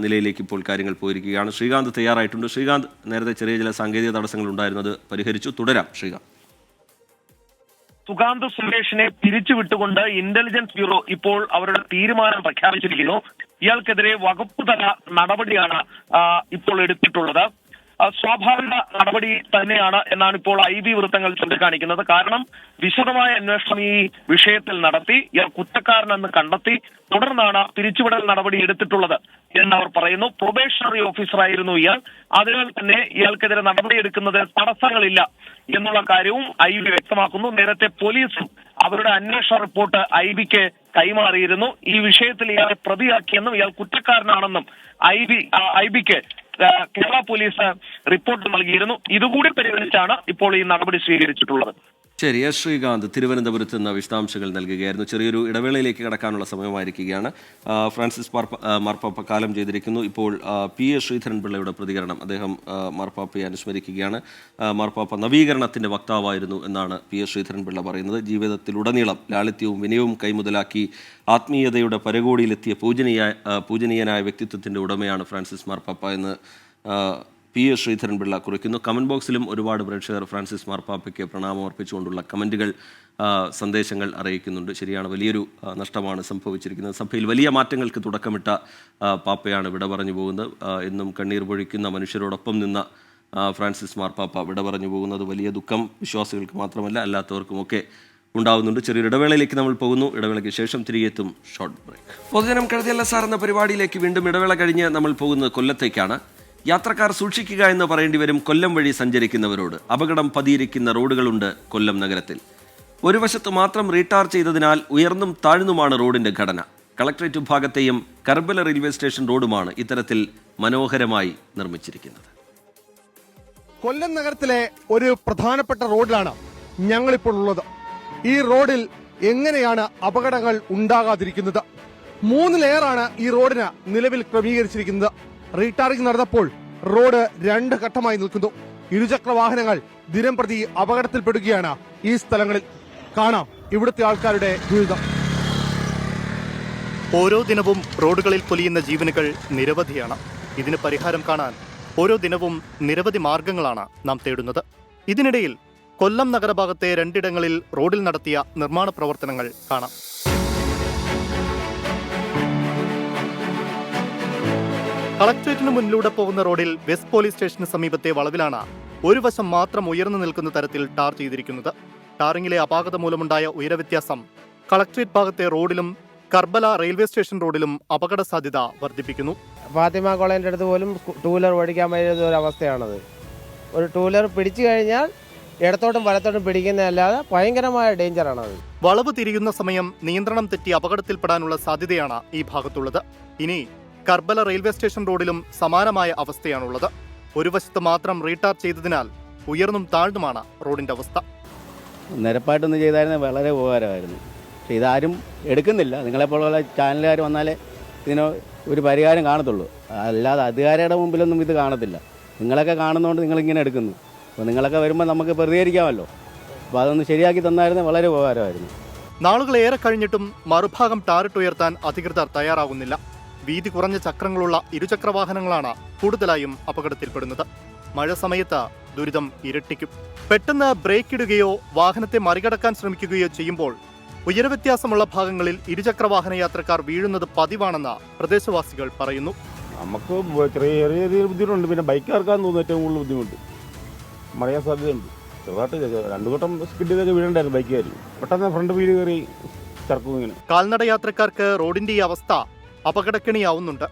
നിലയിലേക്ക് ഇപ്പോൾ കാര്യങ്ങൾ പോയിരിക്കുകയാണ്. ശ്രീകാന്ത് തയ്യാറായിട്ടുണ്ട്. ശ്രീകാന്ത്, നേരത്തെ ചെറിയ ചില സാങ്കേതിക തടസ്സങ്ങൾ ഉണ്ടായിരുന്നു, അത് പരിഹരിച്ചു. തുടരാം ശ്രീകാന്ത്. സുകാന്ത് സുരേഷിനെ പിരിച്ചുവിട്ടുകൊണ്ട് ഇന്റലിജൻസ് ബ്യൂറോ ഇപ്പോൾ അവരുടെ തീരുമാനം പ്രഖ്യാപിച്ചിരിക്കുന്നു. ഇയാൾക്കെതിരെ വകുപ്പ് തല നടപടിയാണ് ഇപ്പോൾ എടുത്തിട്ടുള്ളത്. സ്വാഭാവിക നടപടി തന്നെയാണ് എന്നാണ് ഇപ്പോൾ IB വൃത്തങ്ങൾ ചൂണ്ടിക്കാണിക്കുന്നത്. കാരണം വിശദമായ അന്വേഷണം ഈ വിഷയത്തിൽ നടത്തി ഇയാൾ കുറ്റക്കാരനെന്ന് കണ്ടെത്തി തുടർന്നാണ് പിരിച്ചുവിടൽ നടപടി എടുത്തിട്ടുള്ളത് എന്നവർ പറയുന്നു. പ്രൊബേഷണറി ഓഫീസറായിരുന്നു ഇയാൾ. അതിനാൽ തന്നെ ഇയാൾക്കെതിരെ നടപടിയെടുക്കുന്നതിൽ തടസ്സങ്ങളില്ല എന്നുള്ള കാര്യവും IB വ്യക്തമാക്കുന്നു. നേരത്തെ പോലീസും അവരുടെ അന്വേഷണ റിപ്പോർട്ട് IBക്ക് കൈമാറിയിരുന്നു. ഈ വിഷയത്തിൽ ഇയാളെ പ്രതിയാക്കിയെന്നും ഇയാൾ കുറ്റക്കാരനാണെന്നും IBക്ക് കേരള പോലീസ് റിപ്പോർട്ട് നൽകിയിരുന്നു. ഇതുകൂടി പരിഗണിച്ചാണ് ഇപ്പോൾ ഈ നടപടി സ്വീകരിച്ചിട്ടുള്ളത്. ശരി, S. ശ്രീകാന്ത് തിരുവനന്തപുരത്ത് നിന്ന് വിശദാംശങ്ങൾ നൽകുകയായിരുന്നു. ചെറിയൊരു ഇടവേളയിലേക്ക് കടക്കാനുള്ള സമയമായിരിക്കുകയാണ്. ഫ്രാൻസിസ് മാർപ്പാപ്പ കാലം ചെയ്തിരിക്കുന്നു. ഇപ്പോൾ P.S. ശ്രീധരൻപിള്ളയുടെ പ്രതികരണം. അദ്ദേഹം മാർപ്പാപ്പയെ അനുസ്മരിക്കുകയാണ്. മാർപ്പാപ്പ നവീകരണത്തിന്റെ വക്താവായിരുന്നു എന്നാണ് P.S. ശ്രീധരൻപിള്ള പറയുന്നത്. ജീവിതത്തിലുടനീളം ലാളിത്യവും വിനയവും കൈമുതലാക്കി ആത്മീയതയുടെ പരകോടിയിലെത്തിയ പൂജനീയനായ വ്യക്തിത്വത്തിന്റെ ഉടമയാണ് ഫ്രാൻസിസ് മാർപ്പാപ്പ എന്ന് P.S. ശ്രീധരൻപിള്ള കുറിക്കുന്നു. കമന്റ് ബോക്സിലും ഒരുപാട് പ്രേക്ഷകർ ഫ്രാൻസിസ് മാർപ്പാപ്പയ്ക്ക് പ്രണാമം അർപ്പിച്ചുകൊണ്ടുള്ള കമന്റുകൾ, സന്ദേശങ്ങൾ അറിയിക്കുന്നുണ്ട്. ശരിയാണ്, വലിയൊരു നഷ്ടമാണ് സംഭവിച്ചിരിക്കുന്നത്. സഭയിൽ വലിയ മാറ്റങ്ങൾക്ക് തുടക്കമിട്ട പാപ്പയാണ് വിട പറഞ്ഞു പോകുന്നത്. എന്നും കണ്ണീർ പൊഴിക്കുന്ന മനുഷ്യരോടൊപ്പം നിന്ന ഫ്രാൻസിസ് മാർപ്പാപ്പ വിട പറഞ്ഞു പോകുന്നത് വലിയ ദുഃഖം വിശ്വാസികൾക്ക് മാത്രമല്ല അല്ലാത്തവർക്കുമൊക്കെ ഉണ്ടാവുന്നുണ്ട്. ചെറിയൊരു ഇടവേളയിലേക്ക് നമ്മൾ പോകുന്നു. ഇടവേളയ്ക്ക് ശേഷം തിരികെ എത്തും. Short break. പൊതുജനം കഴുതയല്ല സാർ എന്ന പരിപാടിയിലേക്ക് വീണ്ടും ഇടവേള കഴിഞ്ഞ് നമ്മൾ പോകുന്നത് കൊല്ലത്തേക്കാണ്. യാത്രക്കാർ സൂക്ഷിക്കുക എന്ന് പറയേണ്ടി വരും കൊല്ലം വഴി സഞ്ചരിക്കുന്നവരോട്. അപകടം പതിയിരിക്കുന്ന റോഡുകളുണ്ട് കൊല്ലം നഗരത്തിൽ. ഒരു വശത്ത് മാത്രം റീടാർ ചെയ്തതിനാൽ ഉയർന്നും താഴ്ന്നുമാണ് റോഡിന്റെ ഘടന. കളക്ടറേറ്റ് ഭാഗത്തെയും കർബല റെയിൽവേ സ്റ്റേഷൻ റോഡുമാണ് ഇത്തരത്തിൽ മനോഹരമായി നിർമ്മിച്ചിരിക്കുന്നത്. കൊല്ലം നഗരത്തിലെ ഒരു പ്രധാനപ്പെട്ട റോഡിലാണ് ഞങ്ങളിപ്പോൾ ഉള്ളത്. ഈ റോഡിൽ എങ്ങനെയാണ് അപകടങ്ങൾ ഉണ്ടാകാതിരിക്കുന്നത്? 3 ലെയറാണ് ഈ റോഡിന് നിലവിൽ ക്രമീകരിച്ചിരിക്കുന്നത്. റീടാറിംഗ് നടന്നപ്പോൾ റോഡ് 2 ഘട്ടമായി നിൽക്കുന്നു. ഇരുചക്ര വാഹനങ്ങൾ ദിനംപ്രതി അപകടത്തിൽപ്പെടുകയാണ് ഈ സ്ഥലങ്ങളിൽ. കാണാം ഇവിടുത്തെ ആൾക്കാരുടെ ദുരിതം. ഓരോ ദിനവും റോഡുകളിൽ പൊലിയുന്ന ജീവനുകൾ നിരവധിയാണ്. ഇതിന് പരിഹാരം കാണാൻ ഓരോ ദിനവും നിരവധി മാർഗങ്ങളാണ് നാം തേടുന്നത്. ഇതിനിടയിൽ കൊല്ലം നഗരഭാഗത്തെ 2 ഇടങ്ങളിൽ റോഡിൽ നടത്തിയ നിർമ്മാണ പ്രവർത്തനങ്ങൾ കാണാം. കളക്ട്രേറ്റിന് മുന്നിലൂടെ പോകുന്ന റോഡിൽ വെസ്റ്റ് പോലീസ് സ്റ്റേഷന് സമീപത്തെ വളവിലാണ് ഒരു വശം മാത്രം ഉയർന്നു നിൽക്കുന്ന തരത്തിൽ ടാർ ചെയ്തിരിക്കുന്നത്. ടാറിങ്ങിലെ അപാകത മൂലമുണ്ടായ ഉയരവ്യത്യാസം കളക്ട്രേറ്റ് ഭാഗത്തെ റോഡിലും കർബല റെയിൽവേ സ്റ്റേഷൻ റോഡിലും അപകട സാധ്യത വർദ്ധിപ്പിക്കുന്നു. ഫാത്തിമ കോളേജിൻ്റെ അടുത്ത് പോലും 2 വീലർ ഓടിക്കാൻ പറ്റുന്ന ഒരു അവസ്ഥയാണത്. ഒരു 2 വീലർ പിടിച്ചു കഴിഞ്ഞാൽ ഇടത്തോട്ടും വലത്തോട്ടും പിടിക്കുന്നതല്ലാതെ ഭയങ്കരമായ ഡേഞ്ചറാണത്. വളവ് തിരിയുന്ന സമയം നിയന്ത്രണം തെറ്റി അപകടത്തിൽപ്പെടാനുള്ള സാധ്യതയാണ് ഈ ഭാഗത്തുള്ളത്. ഇനി കർബല റെയിൽവേ സ്റ്റേഷൻ റോഡിലും സമാനമായ അവസ്ഥയാണുള്ളത്. ഒരു വശത്ത് മാത്രം റീടാർ ചെയ്തതിനാൽ ഉയർന്നും താഴ്ന്നുമാണ് റോഡിന്റെ അവസ്ഥ. നിരപ്പായിട്ടൊന്ന് ചെയ്തായിരുന്നത് വളരെ ഉപകാരമായിരുന്നു. പക്ഷേ ഇതാരും എടുക്കുന്നില്ല. നിങ്ങളെപ്പോലുള്ള ചാനലുകാർ വന്നാലേ ഇതിന് ഒരു പരിഹാരം കാണത്തുള്ളൂ. അല്ലാതെ അധികാരിയുടെ മുമ്പിലൊന്നും ഇത് കാണത്തില്ല. നിങ്ങളൊക്കെ കാണുന്നതുകൊണ്ട് നിങ്ങളിങ്ങനെ എടുക്കുന്നു. അപ്പോൾ നിങ്ങളൊക്കെ വരുമ്പോൾ നമുക്ക് പ്രതികരിക്കാമല്ലോ. അപ്പോൾ അതൊന്ന് ശരിയാക്കി തന്നായിരുന്നു വളരെ ഉപകാരമായിരുന്നു. നാളുകളേറെ കഴിഞ്ഞിട്ടും മറുഭാഗം ടാറിട്ടുയർത്താൻ അധികൃതർ തയ്യാറാകുന്നില്ല. വീതി കുറഞ്ഞ ചക്രങ്ങളുള്ള ഇരുചക്രവാഹനങ്ങളാണ് കൂടുതലായും അപകടത്തിൽപ്പെടുന്നത്. മഴ സമയത്ത് ദുരിതം ഇരട്ടിക്കും. പെട്ടെന്ന് ബ്രേക്ക് ഇടുകയോ വാഹനത്തെ മറികടക്കാൻ ശ്രമിക്കുകയോ ചെയ്യുമ്പോൾ ഉയരവ്യത്യാസമുള്ള ഭാഗങ്ങളിൽ ഇരുചക്രവാഹന യാത്രക്കാർ വീഴുന്നത് പതിവാണെന്ന് പ്രദേശവാസികൾ പറയുന്നു. നമുക്ക് ചെറിയ ബുദ്ധിമുട്ടുണ്ട്. പിന്നെ ബൈക്കാർക്കാന്ന് തോന്നുന്നു ഏറ്റവും കൂടുതൽ ബുദ്ധിമുട്ട്. മറിയാൻ സാധ്യതയുണ്ട്. ചെറുതായിട്ട് 2 വട്ടം സ്കിഡ് ചെയ്തൊക്കെ വീഴണ്ടായിരുന്നു ബൈക്കുകാർ. പെട്ടെന്ന് ഫ്രണ്ട് വീല് കയറി ചർക്കും ഇങ്ങനെ. കാൽനട യാത്രക്കാർക്ക് റോഡിന്റെ ഈ അവസ്ഥ അപകടക്കെണിയാവുന്നുണ്ട്.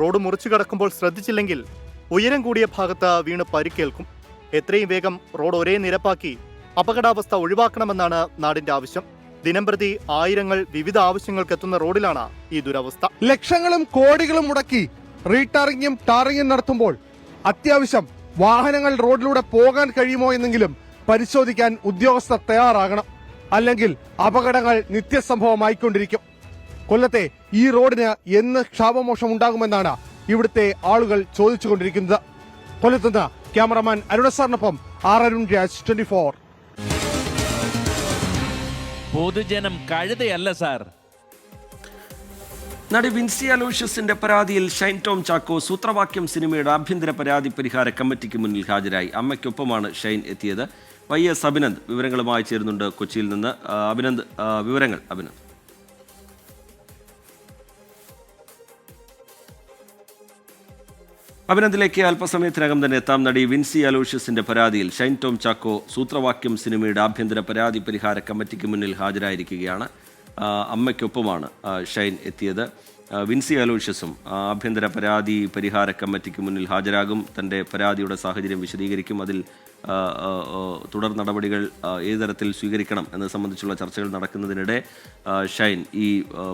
റോഡ് മുറിച്ചു കടക്കുമ്പോൾ ശ്രദ്ധിച്ചില്ലെങ്കിൽ ഉയരം കൂടിയ ഭാഗത്ത് വീണ് പരിക്കേൽക്കും. എത്രയും വേഗം റോഡ് ഒരേ നിരപ്പാക്കി അപകടാവസ്ഥ ഒഴിവാക്കണമെന്നാണ് നാടിന്റെ ആവശ്യം. ദിനംപ്രതി ആയിരങ്ങൾ വിവിധ ആവശ്യങ്ങൾക്ക് എത്തുന്ന റോഡിലാണ് ഈ ദുരവസ്ഥ. ലക്ഷങ്ങളും കോടികളും മുടക്കി റീടാറിങ്ങും ടാറിങ്ങും നടത്തുമ്പോൾ അത്യാവശ്യം വാഹനങ്ങൾ റോഡിലൂടെ പോകാൻ കഴിയുമോ എന്നെങ്കിലും പരിശോധിക്കാൻ ഉദ്യോഗസ്ഥർ തയ്യാറാകണം. അല്ലെങ്കിൽ അപകടങ്ങൾ നിത്യസംഭവമായിക്കൊണ്ടിരിക്കും. കൊല്ലത്തെ ഈ റോഡിന് എന്ന് ക്ഷാമമോഷം ഉണ്ടാകുമെന്നാണ് ഇവിടുത്തെ ആളുകൾ ചോദിച്ചുകൊണ്ടിരിക്കുന്നത്. കൊല്ലത്തുനിന്ന് ക്യാമറമാൻ അരുണസാറിനൊപ്പം അരുൺ രാജ്, 24. പൊതുജനം കഴുതയല്ല സാർ. നടി വിൻസി അലോഷ്യസിന്റെ പരാതിയിൽ ഷൈൻ ടോം ചാക്കോ സൂത്രവാക്യം സിനിമയുടെ ആഭ്യന്തര പരാതി പരിഹാര കമ്മിറ്റിക്ക് മുന്നിൽ ഹാജരായി. അമ്മയ്ക്കൊപ്പമാണ് ഷൈൻ എത്തിയത്. YS അഭിനന്ദ് വിവരങ്ങളുമായി ചേരുന്നുണ്ട് കൊച്ചിയിൽ നിന്ന്. അഭിനന്ദ്, വിവരങ്ങൾ. അഭിനന്ദ്. അഭിനന്ദിലേക്ക് അല്പസമയത്തിനകം തന്നെ എത്താം. നടി വിൻസി അലോഷ്യസിന്റെ പരാതിയിൽ ഷൈൻ ടോം ചാക്കോ സൂത്രവാക്യം സിനിമയുടെ ആഭ്യന്തര പരാതി പരിഹാര കമ്മിറ്റിക്ക് മുന്നിൽ ഹാജരായിരിക്കുകയാണ്. അമ്മയ്ക്കൊപ്പമാണ് ഷൈൻ എത്തിയത്. വിൻസി അലോഷ്യസും ആഭ്യന്തര പരാതി പരിഹാര കമ്മിറ്റിക്ക് മുന്നിൽ ഹാജരാകും. തൻ്റെ പരാതിയുടെ സാഹചര്യം വിശദീകരിക്കും. അതിൽ തുടർ നടപടികൾ ഏത് തരത്തിൽ സ്വീകരിക്കണം എന്നത് സംബന്ധിച്ചുള്ള ചർച്ചകൾ നടക്കുന്നതിനിടെ ഷൈൻ ഈ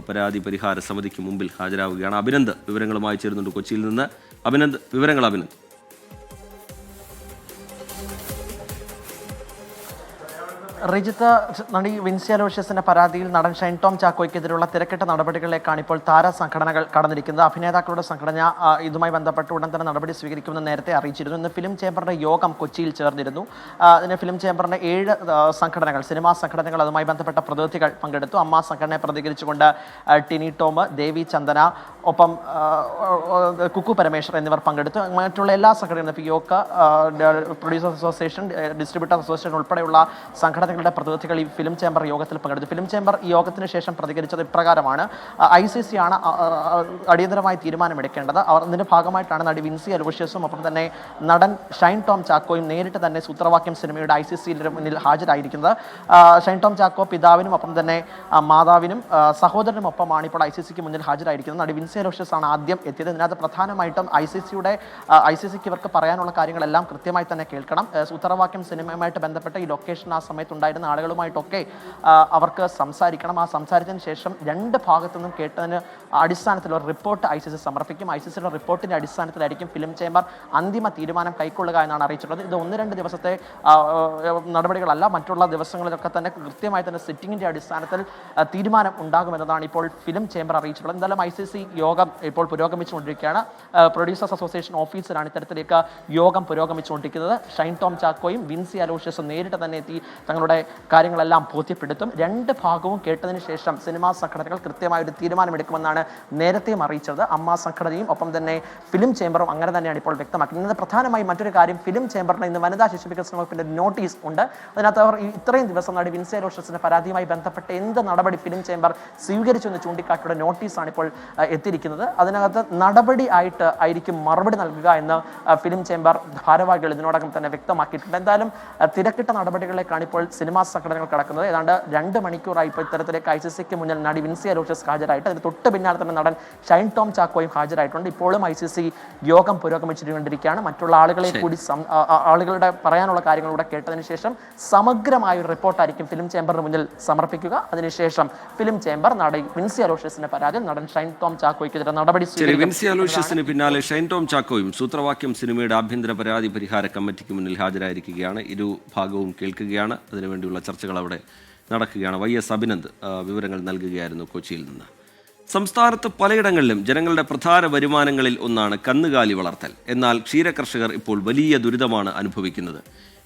പരാതി പരിഹാര സമിതിക്ക് മുമ്പിൽ ഹാജരാവുകയാണ്. അഭിനന്ദ് വിവരങ്ങളുമായി ചേരുന്നുണ്ട് കൊച്ചിയിൽ നിന്ന്. അഭിനന്ദ്, വിവരങ്ങൾ. അഭിനന്ദ്. റിജിത്ത്, നടി വിൻസി അലോഷ്യസിന്റെ പരാതിയിൽ നടൻ ഷൈൻ ടോം ചാക്കോയ്ക്കെതിരെയുള്ള തിരക്കിട്ട നടപടികളിലേക്കാണ് ഇപ്പോൾ താര സംഘടനകൾ കടന്നിരിക്കുന്നത്. അഭിനേതാക്കളുടെ സംഘടന ഇതുമായി ബന്ധപ്പെട്ട് ഉടൻ തന്നെ നടപടി സ്വീകരിക്കുമെന്ന് നേരത്തെ അറിയിച്ചിരുന്നു. ഇന്ന് ഫിലിം ചേംബറിന്റെ യോഗം കൊച്ചിയിൽ ചേർന്നിരുന്നു. അതിന് ഫിലിം ചേംബറിന്റെ 7 സംഘടനകൾ, സിനിമാ സംഘടനകൾ, അതുമായി ബന്ധപ്പെട്ട പ്രതിനിധികൾ പങ്കെടുത്തു. അമ്മ സംഘടനയെ പ്രതികരിച്ചുകൊണ്ട് ടിനി ടോം, ദേവി ചന്ദന, ഒപ്പം കുക്കു പരമേശ്വർ എന്നിവർ പങ്കെടുത്തു. മറ്റുള്ള എല്ലാ സംഘടനകളും ഫിയോക്ക, പ്രൊഡ്യൂസേഴ്സ് അസോസിയേഷൻ, ഡിസ്ട്രിബ്യൂട്ടേഴ്സ് അസോസിയേഷൻ ഉൾപ്പെടെയുള്ള സംഘടനകളുടെ പ്രതിനിധികൾ ഈ ഫിലിം ചേംബർ യോഗത്തിൽ പങ്കെടുത്തു. ഫിലിം ചേംബർ ഈ യോഗത്തിന് ശേഷം പ്രതികരിച്ചത് ഇപ്രകാരമാണ്: ICC ആണ് അടിയന്തരമായി തീരുമാനമെടുക്കേണ്ടത്. അതിന്റെ ഭാഗമായിട്ടാണ് നടി വിൻസി അലോഷ്യസും ഒപ്പം തന്നെ നടൻ ഷൈൻ ടോം ചാക്കോയും നേരിട്ട് തന്നെ സൂത്രവാക്യം സിനിമയുടെ ICCയുടെ മുന്നിൽ ഹാജരായിരിക്കുന്നത്. ഷൈൻ ടോം ചാക്കോ പിതാവിനും ഒപ്പം തന്നെ മാതാവിനും സഹോദരനും ഒപ്പമാണ് ഇപ്പോൾ ICCക്ക് മുന്നിൽ ഹാജരായിരിക്കുന്നത്. നടി വിൻസി അലോഷ്യസ് ആണ് ആദ്യം എത്തിയത്. ഇതിനകത്ത് പ്രധാനമായിട്ടും ICCക്ക് ഇവർക്ക് പറയാനുള്ള കാര്യങ്ങളെല്ലാം കൃത്യമായി തന്നെ കേൾക്കണം. സൂത്രവാക്യം സിനിമയുമായിട്ട് ബന്ധപ്പെട്ട ഈ ലൊക്കേഷൻ ആ സമയത്ത് ഉണ്ടായിരുന്ന ആളുകളുമായിട്ടൊക്കെ അവർക്ക് സംസാരിക്കണം. ആ സംസാരത്തിന് ശേഷം 2 ഭാഗത്തു നിന്നും കേട്ടതിന് അടിസ്ഥാനത്തിൽ ഒരു റിപ്പോർട്ട് ICC സമർപ്പിക്കും. ICCയുടെ റിപ്പോർട്ടിന്റെ അടിസ്ഥാനത്തിലായിരിക്കും ഫിലിം ചേംബർ അന്തിമ തീരുമാനം കൈക്കൊള്ളുക എന്നാണ് അറിയിച്ചിട്ടുള്ളത്. ഇത് 1-2 ദിവസത്തെ നടപടികളല്ല, മറ്റുള്ള ദിവസങ്ങളിലൊക്കെ തന്നെ കൃത്യമായി തന്നെ സിറ്റിംഗിന്റെ അടിസ്ഥാനത്തിൽ തീരുമാനം ഉണ്ടാകുമെന്നതാണ് ഇപ്പോൾ ഫിലിം ചേംബർ അറിയിച്ചിട്ടുള്ളത്. എന്തായാലും ICC യോഗം ഇപ്പോൾ പുരോഗമിച്ചുകൊണ്ടിരിക്കുകയാണ്. പ്രൊഡ്യൂസേഴ്സ് അസോസിയേഷൻ ഓഫീസിലാണ് ഇത്തരത്തിലേക്ക് യോഗം പുരോഗമിച്ചുകൊണ്ടിരിക്കുന്നത്. ഷൈൻ ടോം ചാക്കോയും വിൻസി അലോഷ്യസും നേരിട്ട് തന്നെ എത്തി തങ്ങളുടെ കാര്യങ്ങളെല്ലാം ബോധ്യപ്പെടുത്തും. രണ്ട് ഭാഗവും കേട്ടതിന് ശേഷം സിനിമാ സംഘടനകൾ കൃത്യമായൊരു തീരുമാനമെടുക്കുമെന്നാണ് നേരത്തെയും അറിയിച്ചത്. അമ്മ സംഘടനയും ഒപ്പം തന്നെ ഫിലിം ചേംബറും അങ്ങനെ തന്നെയാണ് ഇപ്പോൾ വ്യക്തമാക്കുന്നത്. പ്രധാനമായും മറ്റൊരു കാര്യം, ഫിലിം ചേംബറിന് ഇന്ന് വനിതാ ശിശു വികസന വകുപ്പിന്റെ നോട്ടീസ് ഉണ്ട്. അതിനകത്ത് അവർ ഇത്രയും ദിവസം നടി വിൻസി അലോഷ്യസിന്റെ പരാതിയുമായി ബന്ധപ്പെട്ട് എന്ത് നടപടി ഫിലിം ചേംബർ സ്വീകരിച്ചു എന്ന് ചൂണ്ടിക്കാട്ടിയുടെ നോട്ടീസാണ് ഇപ്പോൾ എത്തിയിരിക്കുന്നത്. അതിനകത്ത് നടപടി ആയിട്ട് ആയിരിക്കും മറുപടി നൽകുക എന്ന് ഫിലിം ചേംബർ ഭാരവാഹികൾ ഇതിനോടകം തന്നെ വ്യക്തമാക്കിയിട്ടുണ്ട്. എന്തായാലും തിരക്കിട്ട നടപടികളിലേക്കാണ് ഇപ്പോൾ സിനിമാ സംഘടനകൾ കടക്കുന്നത്. ഏതാണ്ട് 2 മണിക്കൂറായി ഇപ്പോൾ ഇത്തരത്തിലേക്ക് ICC മുന്നിൽ നടി വിൻസി അലോഷ്യസ് ഹാജരായിട്ട്, അതിന് തൊട്ട് പിന്നാലെ തന്നെ നടൻ ഷൈൻ ടോം ചാക്കോയും ഹാജരായിട്ടുണ്ട്. ഇപ്പോഴും ICC യോഗം പുരോഗമിച്ചുകൊണ്ടിരിക്കുകയാണ്. മറ്റുള്ള ആളുകളെ കൂടി ആളുകളുടെ പറയാനുള്ള കാര്യങ്ങളിലൂടെ കേട്ടതിന് ശേഷം സമഗ്രമായ ഒരു റിപ്പോർട്ടായിരിക്കും ഫിലിം ചേംബറിന് മുന്നിൽ സമർപ്പിക്കുക. അതിനുശേഷം ഫിലിം ചേംബർ നടി വിൻസി അലോഷ്യസിന്റെ പരാതിയിൽ നടൻ ഷൈൻ ടോം ചാക്കോയ്ക്കെതിരെ നടപടി സ്വീകരിക്കും. വിൻസി അലോഷ്യസിന് പിന്നാലെ ഷൈൻ ടോം ചാക്കോയും സൂത്രവാക്യം സിനിമയുടെ ആഭ്യന്തര പരാതി പരിഹാര കമ്മിറ്റിക്ക് മുന്നിൽ ഹാജരായിരിക്കുകയാണ്. ഇരുഭാഗവും കേൾക്കുകയാണ്. അതിനുവേണ്ടിയുള്ള ചർച്ചകൾ അവിടെ നടക്കുകയാണ്. YS അഭിനന്ദ് വിവരങ്ങൾ നൽകുകയായിരുന്നു കൊച്ചിയിൽ നിന്ന്. സംസ്ഥാനത്ത് പലയിടങ്ങളിലും ജനങ്ങളുടെ പ്രധാന വരുമാനങ്ങളിൽ ഒന്നാണ് കന്നുകാലി വളർത്തൽ. എന്നാൽ ക്ഷീരകർഷകർ ഇപ്പോൾ വലിയ ദുരിതമാണ് അനുഭവിക്കുന്നത്.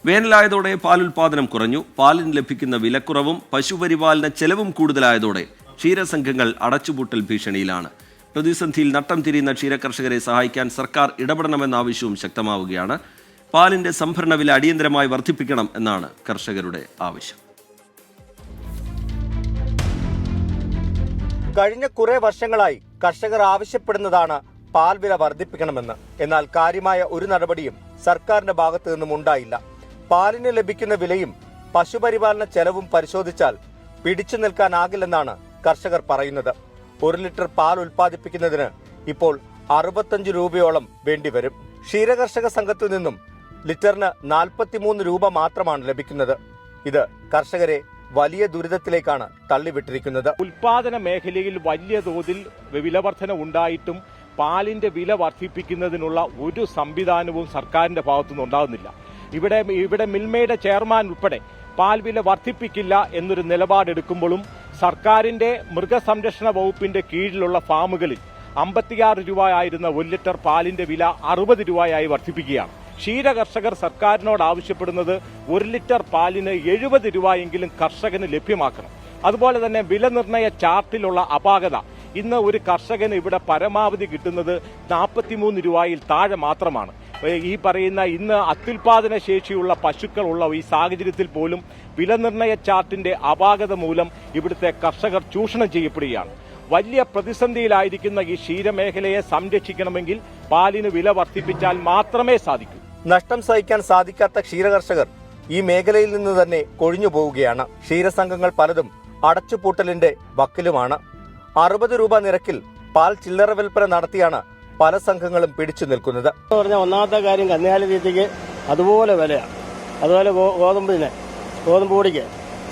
വേനലായതോടെ പാലുൽപാദനം കുറഞ്ഞു. പാലിന് ലഭിക്കുന്ന വിലക്കുറവും പശുപരിപാലന ചെലവും കൂടുതലായതോടെ ക്ഷീരസംഘങ്ങൾ അടച്ചുപൂട്ടൽ ഭീഷണിയിലാണ്. പ്രതിസന്ധിയിൽ നട്ടം തിരിയുന്ന ക്ഷീരകർഷകരെ സഹായിക്കാൻ സർക്കാർ ഇടപെടണമെന്ന ആവശ്യവും ശക്തമാവുകയാണ്. പാലിന്റെ സംഭരണ വില അടിയന്തരമായി വർദ്ധിപ്പിക്കണം എന്നാണ് കർഷകരുടെ ആവശ്യം. കഴിഞ്ഞ കുറെ വർഷങ്ങളായി കർഷകർ ആവശ്യപ്പെടുന്നതാണ് പാൽ വില വർദ്ധിപ്പിക്കണമെന്ന്. എന്നാൽ കാര്യമായ ഒരു നടപടിയും സർക്കാരിന്റെ ഭാഗത്തു നിന്നും ഉണ്ടായില്ല. പാലിന് ലഭിക്കുന്ന വിലയും പശുപരിപാലന ചെലവും പരിശോധിച്ചാൽ പിടിച്ചു നിൽക്കാനാകില്ലെന്നാണ് കർഷകർ പറയുന്നത്. 1 ലിറ്റർ പാൽ ഉൽപ്പാദിപ്പിക്കുന്നതിന് ഇപ്പോൾ 65 രൂപയോളം വേണ്ടിവരും. ക്ഷീരകർഷക സംഘത്തു നിന്നും ലിറ്ററിന് 43 രൂപ മാത്രമാണ് ലഭിക്കുന്നത്. ഇത് കർഷകരെ വലിയ ദുരിതത്തിലേക്കാണ് തള്ളിവിട്ടിരിക്കുന്നത്. ഉൽപാദന മേഖലയിൽ വലിയ തോതിൽ വിലവർധന ഉണ്ടായിട്ടും പാലിന്റെ വില വർദ്ധിപ്പിക്കുന്നതിനുള്ള ഒരു സംവിധാനവും സർക്കാരിന്റെ ഭാഗത്തുനിന്ന് ഉണ്ടാകുന്നില്ല. ഇവിടെ മിൽമയുടെ ചെയർമാൻ ഉൾപ്പെടെ പാൽ വില വർദ്ധിപ്പിക്കില്ല എന്നൊരു നിലപാടെടുക്കുമ്പോഴും സർക്കാരിന്റെ മൃഗസംരക്ഷണ വകുപ്പിന്റെ കീഴിലുള്ള ഫാമുകളിൽ 56 രൂപ ആയിരുന്ന 1 ലിറ്റർ പാലിന്റെ വില 60 രൂപയായി വർദ്ധിപ്പിക്കുകയാണ്. ക്ഷീരകർഷകർ സർക്കാരിനോട് ആവശ്യപ്പെടുന്നത് 1 ലിറ്റർ പാലിന് 70 രൂപയെങ്കിലും കർഷകന് ലഭ്യമാക്കണം. അതുപോലെ തന്നെ വില നിർണയ ചാർട്ടിലുള്ള അപാകത. ഇന്ന് ഒരു കർഷകന് ഇവിടെ പരമാവധി കിട്ടുന്നത് 43 രൂപയിൽ താഴെ മാത്രമാണ്. ഈ പറയുന്ന ഇന്ന് അത്യുൽപാദന ശേഷിയുള്ള പശുക്കളുള്ള ഈ സാഹചര്യത്തിൽ പോലും വില നിർണയ ചാർട്ടിന്റെ അപാകത മൂലം ഇവിടുത്തെ കർഷകർ ചൂഷണം ചെയ്യപ്പെടുകയാണ്. വലിയ പ്രതിസന്ധിയിലായിരിക്കുന്ന ഈ ക്ഷീരമേഖലയെ സംരക്ഷിക്കണമെങ്കിൽ പാലിന് വില വർദ്ധിപ്പിച്ചാൽ മാത്രമേ സാധിക്കൂ. നഷ്ടം സഹിക്കാൻ സാധിക്കാത്ത ക്ഷീരകർഷകർ ഈ മേഖലയിൽ നിന്ന് തന്നെ കൊഴിഞ്ഞു പോവുകയാണ്. ക്ഷീരസംഘങ്ങൾ പലതും അടച്ചുപൂട്ടലിന്റെ വക്കിലുമാണ്. 60 രൂപ നിരക്കിൽ പാൽ ചില്ലറ വിൽപ്പന നടത്തിയാണ് പല സംഘങ്ങളും പിടിച്ചു നിൽക്കുന്നത്. ഒന്നാമത്തെ കാര്യം കന്നുകാലി തീറ്റയ്ക്ക് അതുപോലെ വിലയാണ്. അതുപോലെ ഗോതമ്പ് പൊടിക്ക്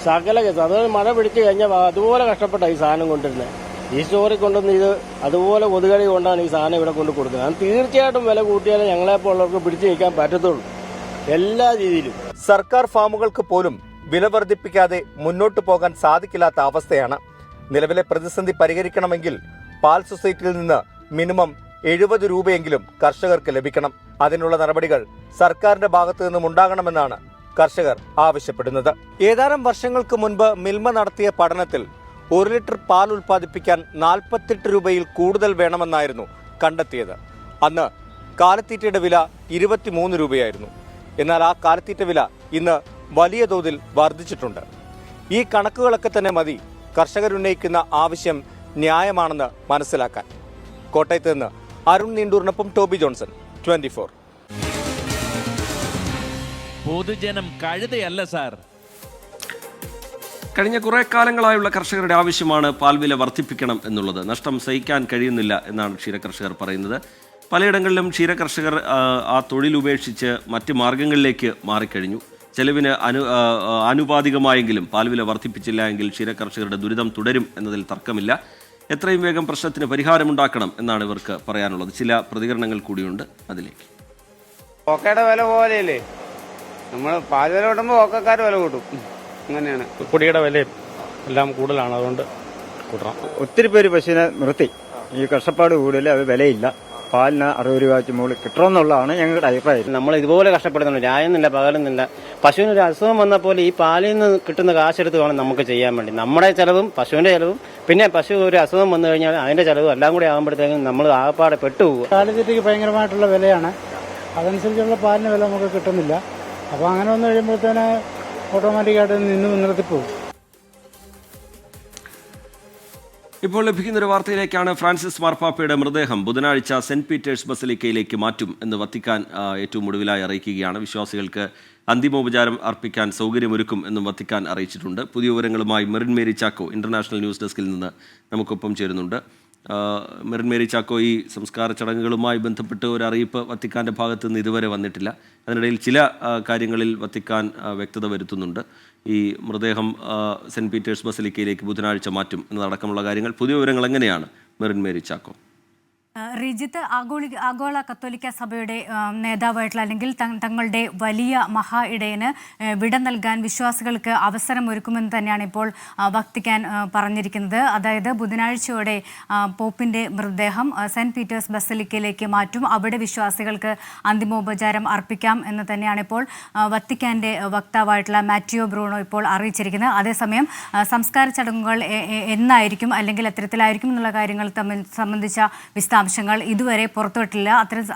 സകല കേസ്. അതുപോലെ മഴ പിടിച്ചു കഴിഞ്ഞാൽ അതുപോലെ കഷ്ടപ്പെട്ട ഈ സാധനം കൊണ്ടിരുന്നത്. ഈ സ്റ്റോറിൽ കൊണ്ടുവന്ന് ഇത് അതുപോലെ ഒതുകളി കൊണ്ടാണ് ഈ സാധനം ഇവിടെ കൊണ്ട് കൊടുക്കുന്നത്. അത് തീർച്ചയായിട്ടും വില കൂട്ടിയാലേ ഞങ്ങളെപ്പോലുള്ളവർക്ക് പിടിച്ചു നിൽക്കാൻ പറ്റത്തുള്ളൂ എല്ലാ രീതിയിലും. സർക്കാർ ഫാമുകൾക്ക് പോലും വില വർദ്ധിപ്പിക്കാതെ മുന്നോട്ടു പോകാൻ സാധിക്കില്ലാത്ത അവസ്ഥയാണ്. നിലവിലെ പ്രതിസന്ധി പരിഹരിക്കണമെങ്കിൽ പാൽ സൊസൈറ്റിയിൽ നിന്ന് മിനിമം 70 രൂപയെങ്കിലും കർഷകർക്ക് ലഭിക്കണം. അതിനുള്ള നടപടികൾ സർക്കാരിന്റെ ഭാഗത്തു നിന്നും ഉണ്ടാകണമെന്നാണ് കർഷകർ ആവശ്യപ്പെടുന്നത്. ഏതാനും വർഷങ്ങൾക്ക് മുൻപ് മിൽമ നടത്തിയ പഠനത്തിൽ 1 ലിറ്റർ പാൽ ഉൽപ്പാദിപ്പിക്കാൻ 48 രൂപയിൽ കൂടുതൽ വേണമെന്നായിരുന്നു കണ്ടെത്തിയത്. അന്ന് കാലിത്തീറ്റയുടെ വില 23 രൂപയായിരുന്നു. എന്നാൽ ആ കാലിത്തീറ്റ വില ഇന്ന് വലിയ തോതിൽ വർദ്ധിച്ചിട്ടുണ്ട്. ഈ കണക്കുകളൊക്കെ തന്നെ മതി കർഷകരുന്നയിക്കുന്ന ആവശ്യം ന്യായമാണെന്ന് മനസ്സിലാക്കാൻ. കോട്ടയത്ത് നിന്ന് അരുൺ നീണ്ടൂരിനൊപ്പം ടോബി ജോൺസൺ, 24. പൊതുജനം കഴുതയല്ല സാർ. കഴിഞ്ഞ കുറെ കാലങ്ങളായുള്ള കർഷകരുടെ ആവശ്യമാണ് പാൽവില വർദ്ധിപ്പിക്കണം എന്നുള്ളത്. നഷ്ടം സഹിക്കാൻ കഴിയുന്നില്ല എന്നാണ് ക്ഷീരകർഷകർ പറയുന്നത്. പലയിടങ്ങളിലും ക്ഷീരകർഷകർ ആ തൊഴിൽ ഉപേക്ഷിച്ച് മറ്റ് മാർഗങ്ങളിലേക്ക് മാറിക്കഴിഞ്ഞു. ചെലവിന് ആനുപാതികമായെങ്കിലും പാൽവില വർദ്ധിപ്പിച്ചില്ല എങ്കിൽ ക്ഷീരകർഷകരുടെ ദുരിതം തുടരും എന്നതിൽ തർക്കമില്ല. എത്രയും വേഗം പ്രശ്നത്തിന് പരിഹാരമുണ്ടാക്കണം എന്നാണ് ഇവർക്ക് പറയാനുള്ളത്. ചില പ്രതികരണങ്ങൾ കൂടിയുണ്ട്, അതിലേക്ക്. ഓക്കയുടെ വില പോലെയല്ലേ, നമ്മൾ പാൽ വില കൂട്ടുമ്പോൾ ഓക്കക്കാർ വില കൂട്ടും. അങ്ങനെയാണ്. പൊടിയുടെ വിലയും എല്ലാം കൂടുതലാണ്, അതുകൊണ്ട് കൂട്ടണം. ഒത്തിരി പേര് പശുവിനെ നിർത്തി. ഈ കഷ്ടപ്പാട് കൂടുതൽ അത് വിലയില്ല. പാലിന് 60 രൂപ വെച്ച് മുകളിൽ കിട്ടണമെന്നുള്ളതാണ് ഞങ്ങളുടെ അഭിപ്രായം. നമ്മൾ ഇതുപോലെ കഷ്ടപ്പെടുന്നുണ്ട്, രായെന്നില്ല പകലെന്നില്ല. പശുവിനൊരു അസുഖം വന്നപ്പോൾ ഈ പാലിൽ നിന്ന് കിട്ടുന്ന കാശെടുത്ത് വേണം നമുക്ക് ചെയ്യാൻ വേണ്ടി. നമ്മുടെ ചിലവും പശുവിൻ്റെ ചിലവും പിന്നെ പശു ഒരു അസുഖം വന്നു കഴിഞ്ഞാൽ അതിൻ്റെ ചിലവും എല്ലാം കൂടി ആകുമ്പോഴത്തേക്കും നമ്മൾ ആകപ്പാടെ പെട്ടുപോകും. കാലിത്തീറ്റയ്ക്ക് ഭയങ്കരമായിട്ടുള്ള വിലയാണ്, അതനുസരിച്ചുള്ള പാലിന് വില നമുക്ക് കിട്ടുന്നില്ല. അപ്പോൾ അങ്ങനെ വന്നു കഴിയുമ്പോഴത്തേന് ഓട്ടോമാറ്റിക്കായിട്ട് നിർത്തിപ്പോകും. ഇപ്പോൾ ലഭിക്കുന്ന ഒരു വാർത്തയിലേക്കാണ്. ഫ്രാൻസിസ് മാർപ്പാപ്പയുടെ മൃതദേഹം ബുധനാഴ്ച സെന്റ് പീറ്റേഴ്സ് ബസലിക്കയിലേക്ക് മാറ്റും എന്ന് വത്തിക്കാൻ ഏറ്റവും ഒടുവിലായി അറിയിക്കുകയാണ്. വിശ്വാസികൾക്ക് അന്തിമോപചാരം അർപ്പിക്കാൻ സൗകര്യമൊരുക്കും എന്നും വത്തിക്കാൻ അറിയിച്ചിട്ടുണ്ട്. പുതിയ വിവരങ്ങളുമായി മെറിൻ മേരി ചാക്കോ ഇന്റർനാഷണൽ ന്യൂസ് ഡെസ്കിൽ നിന്ന് നമുക്കൊപ്പം ചേരുന്നുണ്ട്. മെറിൻ മേരി ചാക്കോ, ഈ സംസ്കാര ചടങ്ങുകളുമായി ബന്ധപ്പെട്ട് ഒരു അറിയിപ്പ് വത്തിക്കാൻ്റെ ഭാഗത്തു നിന്ന് ഇതുവരെ വന്നിട്ടില്ല. അതിനിടയിൽ ചില കാര്യങ്ങളിൽ വത്തിക്കാൻ വ്യക്തത വരുത്തുന്നുണ്ട്. ഈ മൃതദേഹം സെന്റ് പീറ്റേഴ്സ് ബസലിക്കയിലേക്ക് ബുധനാഴ്ച മാറ്റും എന്നതടക്കമുള്ള കാര്യങ്ങൾ, പുതിയ വിവരങ്ങൾ എങ്ങനെയാണ് മെറിൻ മേരി ചാക്കോ? റിജിത്ത്, ആഗോള കത്തോലിക്ക സഭയുടെ നേതാവായിട്ടുള്ള അല്ലെങ്കിൽ തങ്ങളുടെ വലിയ മഹാ ഇടയന് വിട നൽകാൻ വിശ്വാസികൾക്ക് അവസരമൊരുക്കുമെന്ന് തന്നെയാണ് ഇപ്പോൾ വത്തിക്കാൻ പറഞ്ഞിരിക്കുന്നത്. അതായത് ബുധനാഴ്ചയോടെ പോപ്പിൻ്റെ മൃതദേഹം സെൻറ്റ് പീറ്റേഴ്സ് ബസലിക്കയിലേക്ക് മാറ്റും, അവിടെ വിശ്വാസികൾക്ക് അന്തിമോപചാരം അർപ്പിക്കാം എന്ന് തന്നെയാണ് ഇപ്പോൾ വത്തിക്കാൻ്റെ വക്താവായിട്ടുള്ള മാറ്റിയോ ബ്രൂണോ ഇപ്പോൾ അറിയിച്ചിരിക്കുന്നത്. അതേസമയം സംസ്കാര ചടങ്ങുകൾ എന്നായിരിക്കും അല്ലെങ്കിൽ എത്തരത്തിലായിരിക്കും എന്നുള്ള കാര്യങ്ങൾ സംബന്ധിച്ച വിശദാംശങ്ങൾ ഇതുവരെ പുറത്തുവിട്ടില്ല.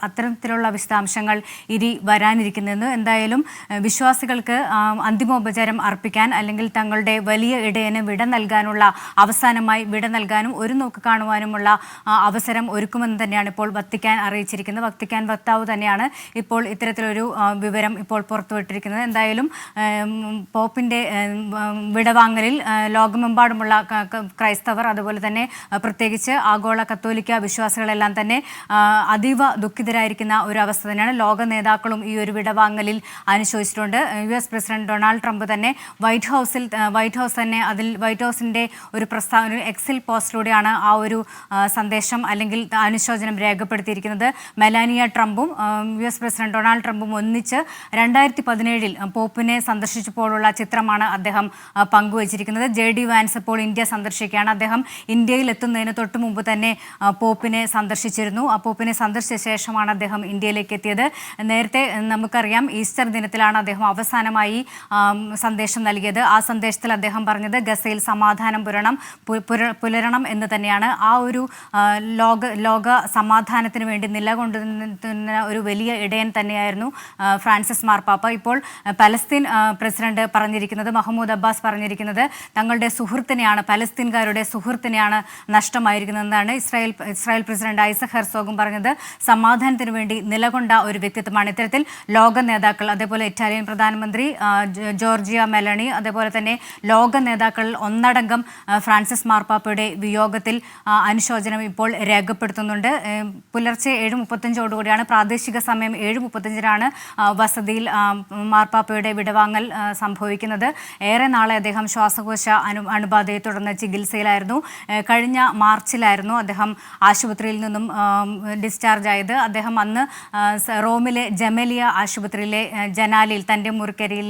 അത്തരത്തിലുള്ള വിശദാംശങ്ങൾ ഇനി വരാനിരിക്കുന്നതെന്ന്. എന്തായാലും വിശ്വാസികൾക്ക് അന്തിമോപചാരം അർപ്പിക്കാൻ അല്ലെങ്കിൽ തങ്ങളുടെ വലിയ ഇടയന് വിട നൽകാനുള്ള അവസാനമായി വിട നൽകാനും ഒരു നോക്ക് കാണുവാനുമുള്ള അവസരം ഒരുക്കുമെന്ന് തന്നെയാണ് ഇപ്പോൾ വത്തിക്കാൻ അറിയിച്ചിരിക്കുന്നത്. വത്തിക്കാൻ വക്താവ് തന്നെയാണ് ഇപ്പോൾ ഇത്തരത്തിലൊരു വിവരം ഇപ്പോൾ പുറത്തുവിട്ടിരിക്കുന്നത്. എന്തായാലും പോപ്പിൻ്റെ വിടവാങ്ങലിൽ ലോകമെമ്പാടുമുള്ള ക്രൈസ്തവർ അതുപോലെ തന്നെ പ്രത്യേകിച്ച് ആഗോള കത്തോലിക്ക വിശ്വാസികളെല്ലാം തന്നെ അതീവ ദുഃഖിതരായിരിക്കുന്ന ഒരു അവസ്ഥ തന്നെയാണ്. ലോക നേതാക്കളും ഈ ഒരു വിടവാങ്ങലിൽ അനുശോചിച്ചിട്ടുണ്ട്. US പ്രസിഡന്റ് ഡൊണാൾഡ് ട്രംപ് തന്നെ വൈറ്റ് ഹൗസിൻ്റെ ഒരു പ്രസ്താവന എക്സിൽ പോസ്റ്റിലൂടെയാണ് ആ ഒരു സന്ദേശം അല്ലെങ്കിൽ അനുശോചനം രേഖപ്പെടുത്തിയിരിക്കുന്നത്. മെലാനിയ ട്രംപും US പ്രസിഡന്റ് ഡൊണാൾഡ് ട്രംപും ഒന്നിച്ച് 2017 പോപ്പിനെ സന്ദർശിച്ചപ്പോഴുള്ള ചിത്രമാണ് അദ്ദേഹം പങ്കുവച്ചിരിക്കുന്നത്. JD വാൻസ് ഇപ്പോൾ ഇന്ത്യ സന്ദർശിക്കുകയാണ്. അദ്ദേഹം ഇന്ത്യയിൽ എത്തുന്നതിന് തൊട്ട് മുമ്പ് തന്നെ പോപ്പിനെ സന്ദർശിച്ചിരുന്നു. ആ പോപ്പിനെ സന്ദർശിച്ച ശേഷമാണ് അദ്ദേഹം ഇന്ത്യയിലേക്ക് എത്തിയത്. നേരത്തെ നമുക്കറിയാം ഈസ്റ്റർ ദിനത്തിലാണ് അദ്ദേഹം അവസാനമായി സന്ദേശം നൽകിയത്. ആ സന്ദേശത്തിൽ അദ്ദേഹം പറഞ്ഞത് ഗസയിൽ സമാധാനം പുലരണം എന്ന് തന്നെയാണ്. ആ ഒരു ലോക സമാധാനത്തിന് വേണ്ടി നിലകൊണ്ടുന്ന ഒരു വലിയ ഇടയൻ തന്നെയായിരുന്നു ഫ്രാൻസിസ് മാർപ്പാപ്പ. ഇപ്പോൾ പലസ്തീൻ പ്രസിഡന്റ് പറഞ്ഞിരിക്കുന്നത്, മഹമ്മൂദ് അബ്ബാസ് പറഞ്ഞിരിക്കുന്നത്, തങ്ങളുടെ സുഹൃത്തിനെയാണ്, പലസ്തീൻകാരുടെ സുഹൃത്തിനെയാണ് നഷ്ടമായിരിക്കുന്നതെന്നാണ്. ഇസ്രായേൽ പ്രസിഡന്റ് ഐസക് ഹെർസോഗും പറഞ്ഞത് സമാധാനത്തിന് വേണ്ടി നിലകൊണ്ട ഒരു വ്യക്തിത്വമാണ്. ഇത്തരത്തിൽ ലോക നേതാക്കൾ, അതേപോലെ ഇറ്റാലിയൻ പ്രധാനമന്ത്രി ജോർജിയ മെലണി, അതേപോലെ തന്നെ ലോക നേതാക്കൾ ഒന്നടങ്കം ഫ്രാൻസിസ് മാർപ്പാപ്പയുടെ വിയോഗത്തിൽ അനുശോചനം ഇപ്പോൾ രേഖപ്പെടുത്തുന്നുണ്ട്. പുലർച്ചെ 7:35 പ്രാദേശിക സമയം 7:35 വസതിയിൽ മാർപ്പാപ്പയുടെ വിടവാങ്ങൽ സംഭവിക്കുന്നത്. ഏറെ നാളെ അദ്ദേഹം ശ്വാസകോശ അണുബാധയെ തുടർന്ന് ചികിത്സയിലായിരുന്നു. കഴിഞ്ഞ മാർച്ചിലായിരുന്നു അദ്ദേഹം ആശുപത്രിയിൽ നിന്നും ഡിസ്ചാർജ് ആയത്. അദ്ദേഹം അന്ന് റോമിലെ ജമേലിയ ആശുപത്രിയിലെ ജനാലിൽ തൻ്റെ മുറിക്കരിയിൽ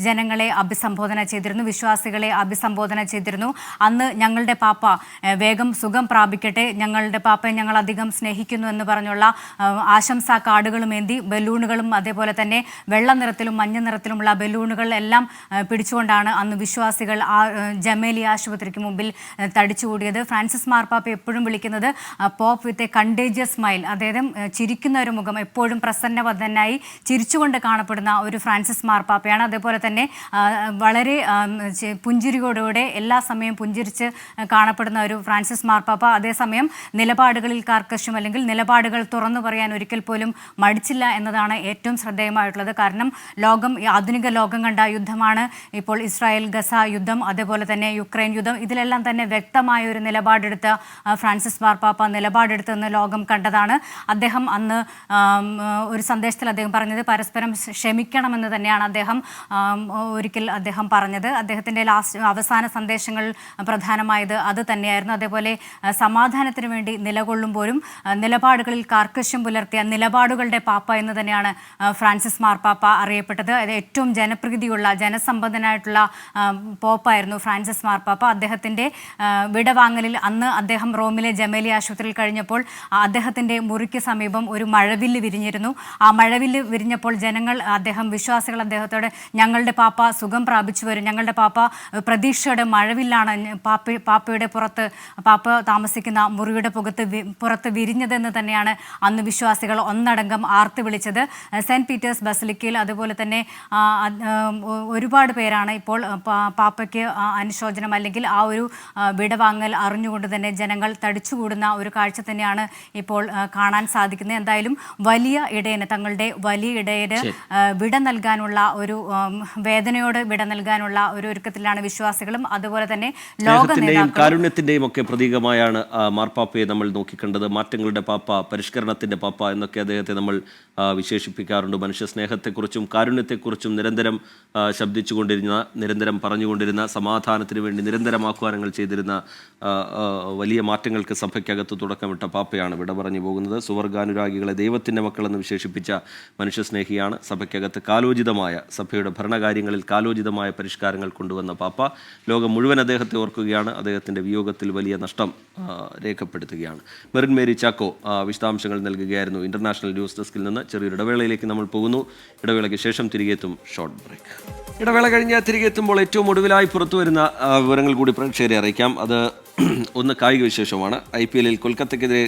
ജനങ്ങളെ അഭിസംബോധന ചെയ്തിരുന്നു, വിശ്വാസികളെ അഭിസംബോധന ചെയ്തിരുന്നു. അന്ന് ഞങ്ങളുടെ പാപ്പ വേഗം സുഖം പ്രാപിക്കട്ടെ, ഞങ്ങളുടെ പാപ്പയെ ഞങ്ങൾ അധികം സ്നേഹിക്കുന്നു എന്ന് പറഞ്ഞുള്ള ആശംസാ കാർഡുകളുമേന്തി ബലൂണുകളും അതേപോലെ തന്നെ വെള്ള നിറത്തിലും മഞ്ഞ നിറത്തിലുമുള്ള ബലൂണുകൾ എല്ലാം പിടിച്ചുകൊണ്ടാണ് അന്ന് വിശ്വാസികൾ ആ ജമേലിയ ആശുപത്രിക്ക് മുമ്പിൽ തടിച്ചുകൂടിയത്. ഫ്രാൻസിസ് മാർപ്പാപ്പ എപ്പോഴും വിളിക്കുന്നത് pope with a contagious smile, അതായത് ചിരിക്കുന്ന ഒരു മുഖം, എപ്പോഴും പ്രസന്നവദനായി ചിരിച്ചുകൊണ്ട് കാണപ്പെടുന്ന ഒരു ഫ്രാൻസിസ് മാർപ്പാപ്പയാണ്. അതേപോലെ തന്നെ വളരെ പുഞ്ചിരിയോടുകൂടെ എല്ലാ സമയം പുഞ്ചിരിച്ച് കാണപ്പെടുന്ന ഒരു ഫ്രാൻസിസ് മാർപ്പാപ്പ. അതേസമയം നിലപാടുകളിൽ കാർക്കശ്യം അല്ലെങ്കിൽ നിലപാടുകൾ തുറന്നു പറയാൻ ഒരിക്കൽ പോലും മടിച്ചില്ല എന്നതാണ് ഏറ്റവും ശ്രദ്ധേയമായിട്ടുള്ളത്. കാരണം ആധുനിക ലോകം കണ്ട യുദ്ധമാണ് ഇപ്പോൾ ഇസ്രായേൽ ഗസ യുദ്ധം, അതേപോലെ തന്നെ യുക്രൈൻ യുദ്ധം. ഇതിലെല്ലാം തന്നെ വ്യക്തമായ ഒരു നിലപാടെടുത്ത ഫ്രാൻസിസ് മാർപ്പാപ്പ നിലപാടെടുത്തെന്ന് ലോകം കണ്ടതാണ്. അദ്ദേഹം അന്ന് ഒരു സന്ദേശത്തിൽ അദ്ദേഹം പറഞ്ഞത് പരസ്പരം ക്ഷമിക്കണമെന്ന് തന്നെയാണ് അദ്ദേഹം ഒരിക്കൽ അദ്ദേഹം പറഞ്ഞത്. അദ്ദേഹത്തിൻ്റെ അവസാന സന്ദേശങ്ങൾ പ്രധാനമായത് അത് തന്നെയായിരുന്നു. അതേപോലെ സമാധാനത്തിന് വേണ്ടി നിലകൊള്ളുമ്പോഴും നിലപാടുകളിൽ കാർക്കശ്യം പുലർത്തിയ നിലപാടുകളുടെ പാപ്പ എന്ന് തന്നെയാണ് ഫ്രാൻസിസ് മാർപ്പാപ്പ അറിയപ്പെട്ടത്. അത് ഏറ്റവും ജനപ്രീതിയുള്ള ജനസമ്പന്നനായിട്ടുള്ള പോപ്പായിരുന്നു ഫ്രാൻസിസ് മാർപ്പാപ്പ. അദ്ദേഹത്തിൻ്റെ വിടവാങ്ങലിൽ അന്ന് അദ്ദേഹം റോമിലെ ജമേലി ആശുപത്രിയിൽ കഴിഞ്ഞപ്പോൾ അദ്ദേഹത്തിൻ്റെ മുറിക്ക് സമീപം ഒരു മഴവില്ല് വിരിഞ്ഞിരുന്നു. ആ മഴവില്ല് വിരിഞ്ഞപ്പോൾ വിശ്വാസികൾ അദ്ദേഹത്തോട് ഞങ്ങളുടെ പാപ്പ സുഖം പ്രാപിച്ചു വരും, ഞങ്ങളുടെ പാപ്പ പ്രതീക്ഷയുടെ മഴവില്ലാണ് പാപ്പയുടെ പുറത്ത്, പാപ്പ താമസിക്കുന്ന മുറിയുടെ പുറത്ത് വിരിഞ്ഞതെന്ന് തന്നെയാണ് അന്ന് വിശ്വാസികൾ ഒന്നടങ്കം ആർത്ത് വിളിച്ചത്. സെൻറ്റ് പീറ്റേഴ്സ് ബസിലിക്കയിൽ അതുപോലെ തന്നെ ഒരുപാട് പേരാണ് ഇപ്പോൾ പാപ്പയ്ക്ക് അനുശോചനം അല്ലെങ്കിൽ ആ ഒരു വിടവാങ്ങൽ അറിഞ്ഞുകൊണ്ട് തന്നെ ജനങ്ങൾ തടിച്ചുകൂടുന്ന ഒരു കാഴ്ച തന്നെയാണ് ഇപ്പോൾ കാണാൻ സാധിക്കുന്നത്. എന്തായാലും തങ്ങളുടെ വലിയ ഇടയന് വിട നൽകാനുള്ള ഒരു വേദനയോട് വിട നൽകാനുള്ള ഒരു ഒരുക്കത്തിലാണ് വിശ്വാസികളും. അതുപോലെ തന്നെ കാരുണ്യത്തിന്റെയും ഒക്കെ പ്രതീകമായാണ് മാർപ്പാപ്പയെ നമ്മൾ നോക്കിക്കണ്ടത്. മാറ്റങ്ങളുടെ പാപ്പ, പരിഷ്കരണത്തിന്റെ പാപ്പ എന്നൊക്കെ അദ്ദേഹത്തെ നമ്മൾ വിശേഷിപ്പിക്കാറുണ്ട്. മനുഷ്യ സ്നേഹത്തെക്കുറിച്ചും കാരുണ്യത്തെക്കുറിച്ചും നിരന്തരം ശബ്ദിച്ചുകൊണ്ടിരുന്ന, നിരന്തരം പറഞ്ഞുകൊണ്ടിരുന്ന, സമാധാനത്തിന് വേണ്ടി നിരന്തരം ആഹ്വാനങ്ങൾ ചെയ്തിരുന്ന, വലിയ മാറ്റങ്ങൾക്ക് സഭയ്ക്കകത്ത് തുടക്കമിട്ട പാപ്പയാണ് വിട പറഞ്ഞു പോകുന്നത്. സുവർഗാനുരാഗികളെ ദൈവത്തിൻ്റെ മക്കളെന്ന് വിശേഷിപ്പിച്ച മനുഷ്യസ്നേഹിയാണ്. സഭയ്ക്കകത്ത് സഭയുടെ ഭരണകാര്യങ്ങളിൽ കാലോചിതമായ പരിഷ്കാരങ്ങൾ കൊണ്ടുവന്ന പാപ്പ. ലോകം മുഴുവൻ അദ്ദേഹത്തെ ഓർക്കുകയാണ്. അദ്ദേഹത്തിൻ്റെ വിയോഗത്തിൽ വലിയ നഷ്ടം രേഖപ്പെടുത്തുകയാണ്. മെറിൻ മേരി ചാക്കോ വിശദാംശങ്ങൾ നൽകുകയായിരുന്നു ഇന്റർനാഷണൽ ന്യൂസ് ഡെസ്കിൽ നിന്ന്. ചെറിയൊരു ഇടവേളയിലേക്ക് നമ്മൾ പോകുന്നു. ഇടവേളയ്ക്ക് ശേഷം തിരികെ എത്തും. Short break. ഇടവേള കഴിഞ്ഞ് തിരികെ എത്തുമ്പോൾ ഏറ്റവും ഒടുവിലായി പുറത്തു വരുന്ന വിവരങ്ങൾ കൂടി പ്രേക്ഷകരെ അറിയിക്കാം. അത് ഒന്ന് കായിക വിശേഷമാണ്. IPL-ൽ കൊൽക്കത്തയ്ക്കെതിരെ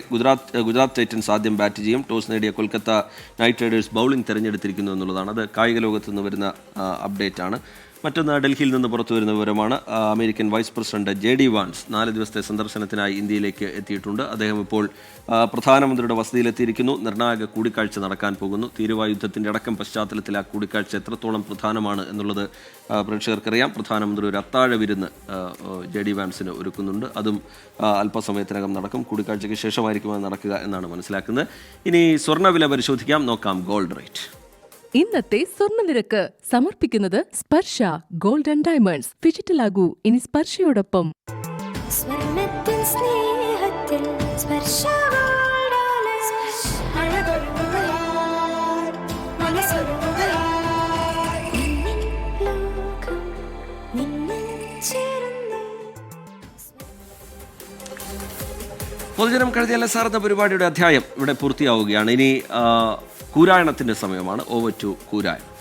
ഗുജറാത്ത് ടൈറ്റൻസ് ആദ്യം ബാറ്റ് ചെയ്യും. ടോസ് നേടിയ കൊൽക്കത്ത നൈറ്റ് റൈഡേഴ്സ് ബൗളിംഗ് തിരഞ്ഞെടുത്തിരിക്കുന്നു എന്നുള്ളതാണ്. അത് കായിക ലോകത്ത് നിന്ന് വരുന്ന അപ്ഡേറ്റ് ആണ്. മറ്റൊന്ന് ഡൽഹിയിൽ നിന്ന് പുറത്തു വരുന്ന വിവരമാണ്. American vice president JD Vance 4 ദിവസത്തെ സന്ദർശനത്തിനായി ഇന്ത്യയിലേക്ക് എത്തിയിട്ടുണ്ട്. അദ്ദേഹം ഇപ്പോൾ പ്രധാനമന്ത്രിയുടെ വസതിയിലെത്തിയിരിക്കുന്നു. നിർണായക കൂടിക്കാഴ്ച നടക്കാൻ പോകുന്നു. തീരുവ യുദ്ധത്തിൻ്റെ അടക്കം പശ്ചാത്തലത്തിൽ ആ കൂടിക്കാഴ്ച എത്രത്തോളം പ്രധാനമാണ് എന്നുള്ളത് പ്രേക്ഷകർക്കറിയാം. പ്രധാനമന്ത്രി ഒരു അത്താഴ വിരുന്ന് JD വാൻസിന് ഒരുക്കുന്നുണ്ട്. അതും അല്പസമയത്തിനകം നടക്കും. കൂടിക്കാഴ്ചയ്ക്ക് ശേഷമായിരിക്കും അത് നടക്കുക എന്നാണ് മനസ്സിലാക്കുന്നത്. ഇനി സ്വർണ്ണവില പരിശോധിക്കാം. നോക്കാം ഗോൾഡ് റേറ്റ്. ഇന്നത്തെ സ്വർണ്ണനിരക്ക് സമർപ്പിക്കുന്നത് സ്പർശ ഗോൾഡ് ആൻഡ് ഡയമണ്ട്സ്. ഡിജിറ്റലാകൂ ഇനി സ്പർശയോടൊപ്പം. പൊതുജനം കഴുതിയല്ല സാർ എന്ന പരിപാടിയുടെ അധ്യായം ഇവിടെ പൂർത്തിയാവുകയാണ്. ഇനി കൂരായണത്തിൻ്റെ സമയമാണ്. Over to കൂരായണം.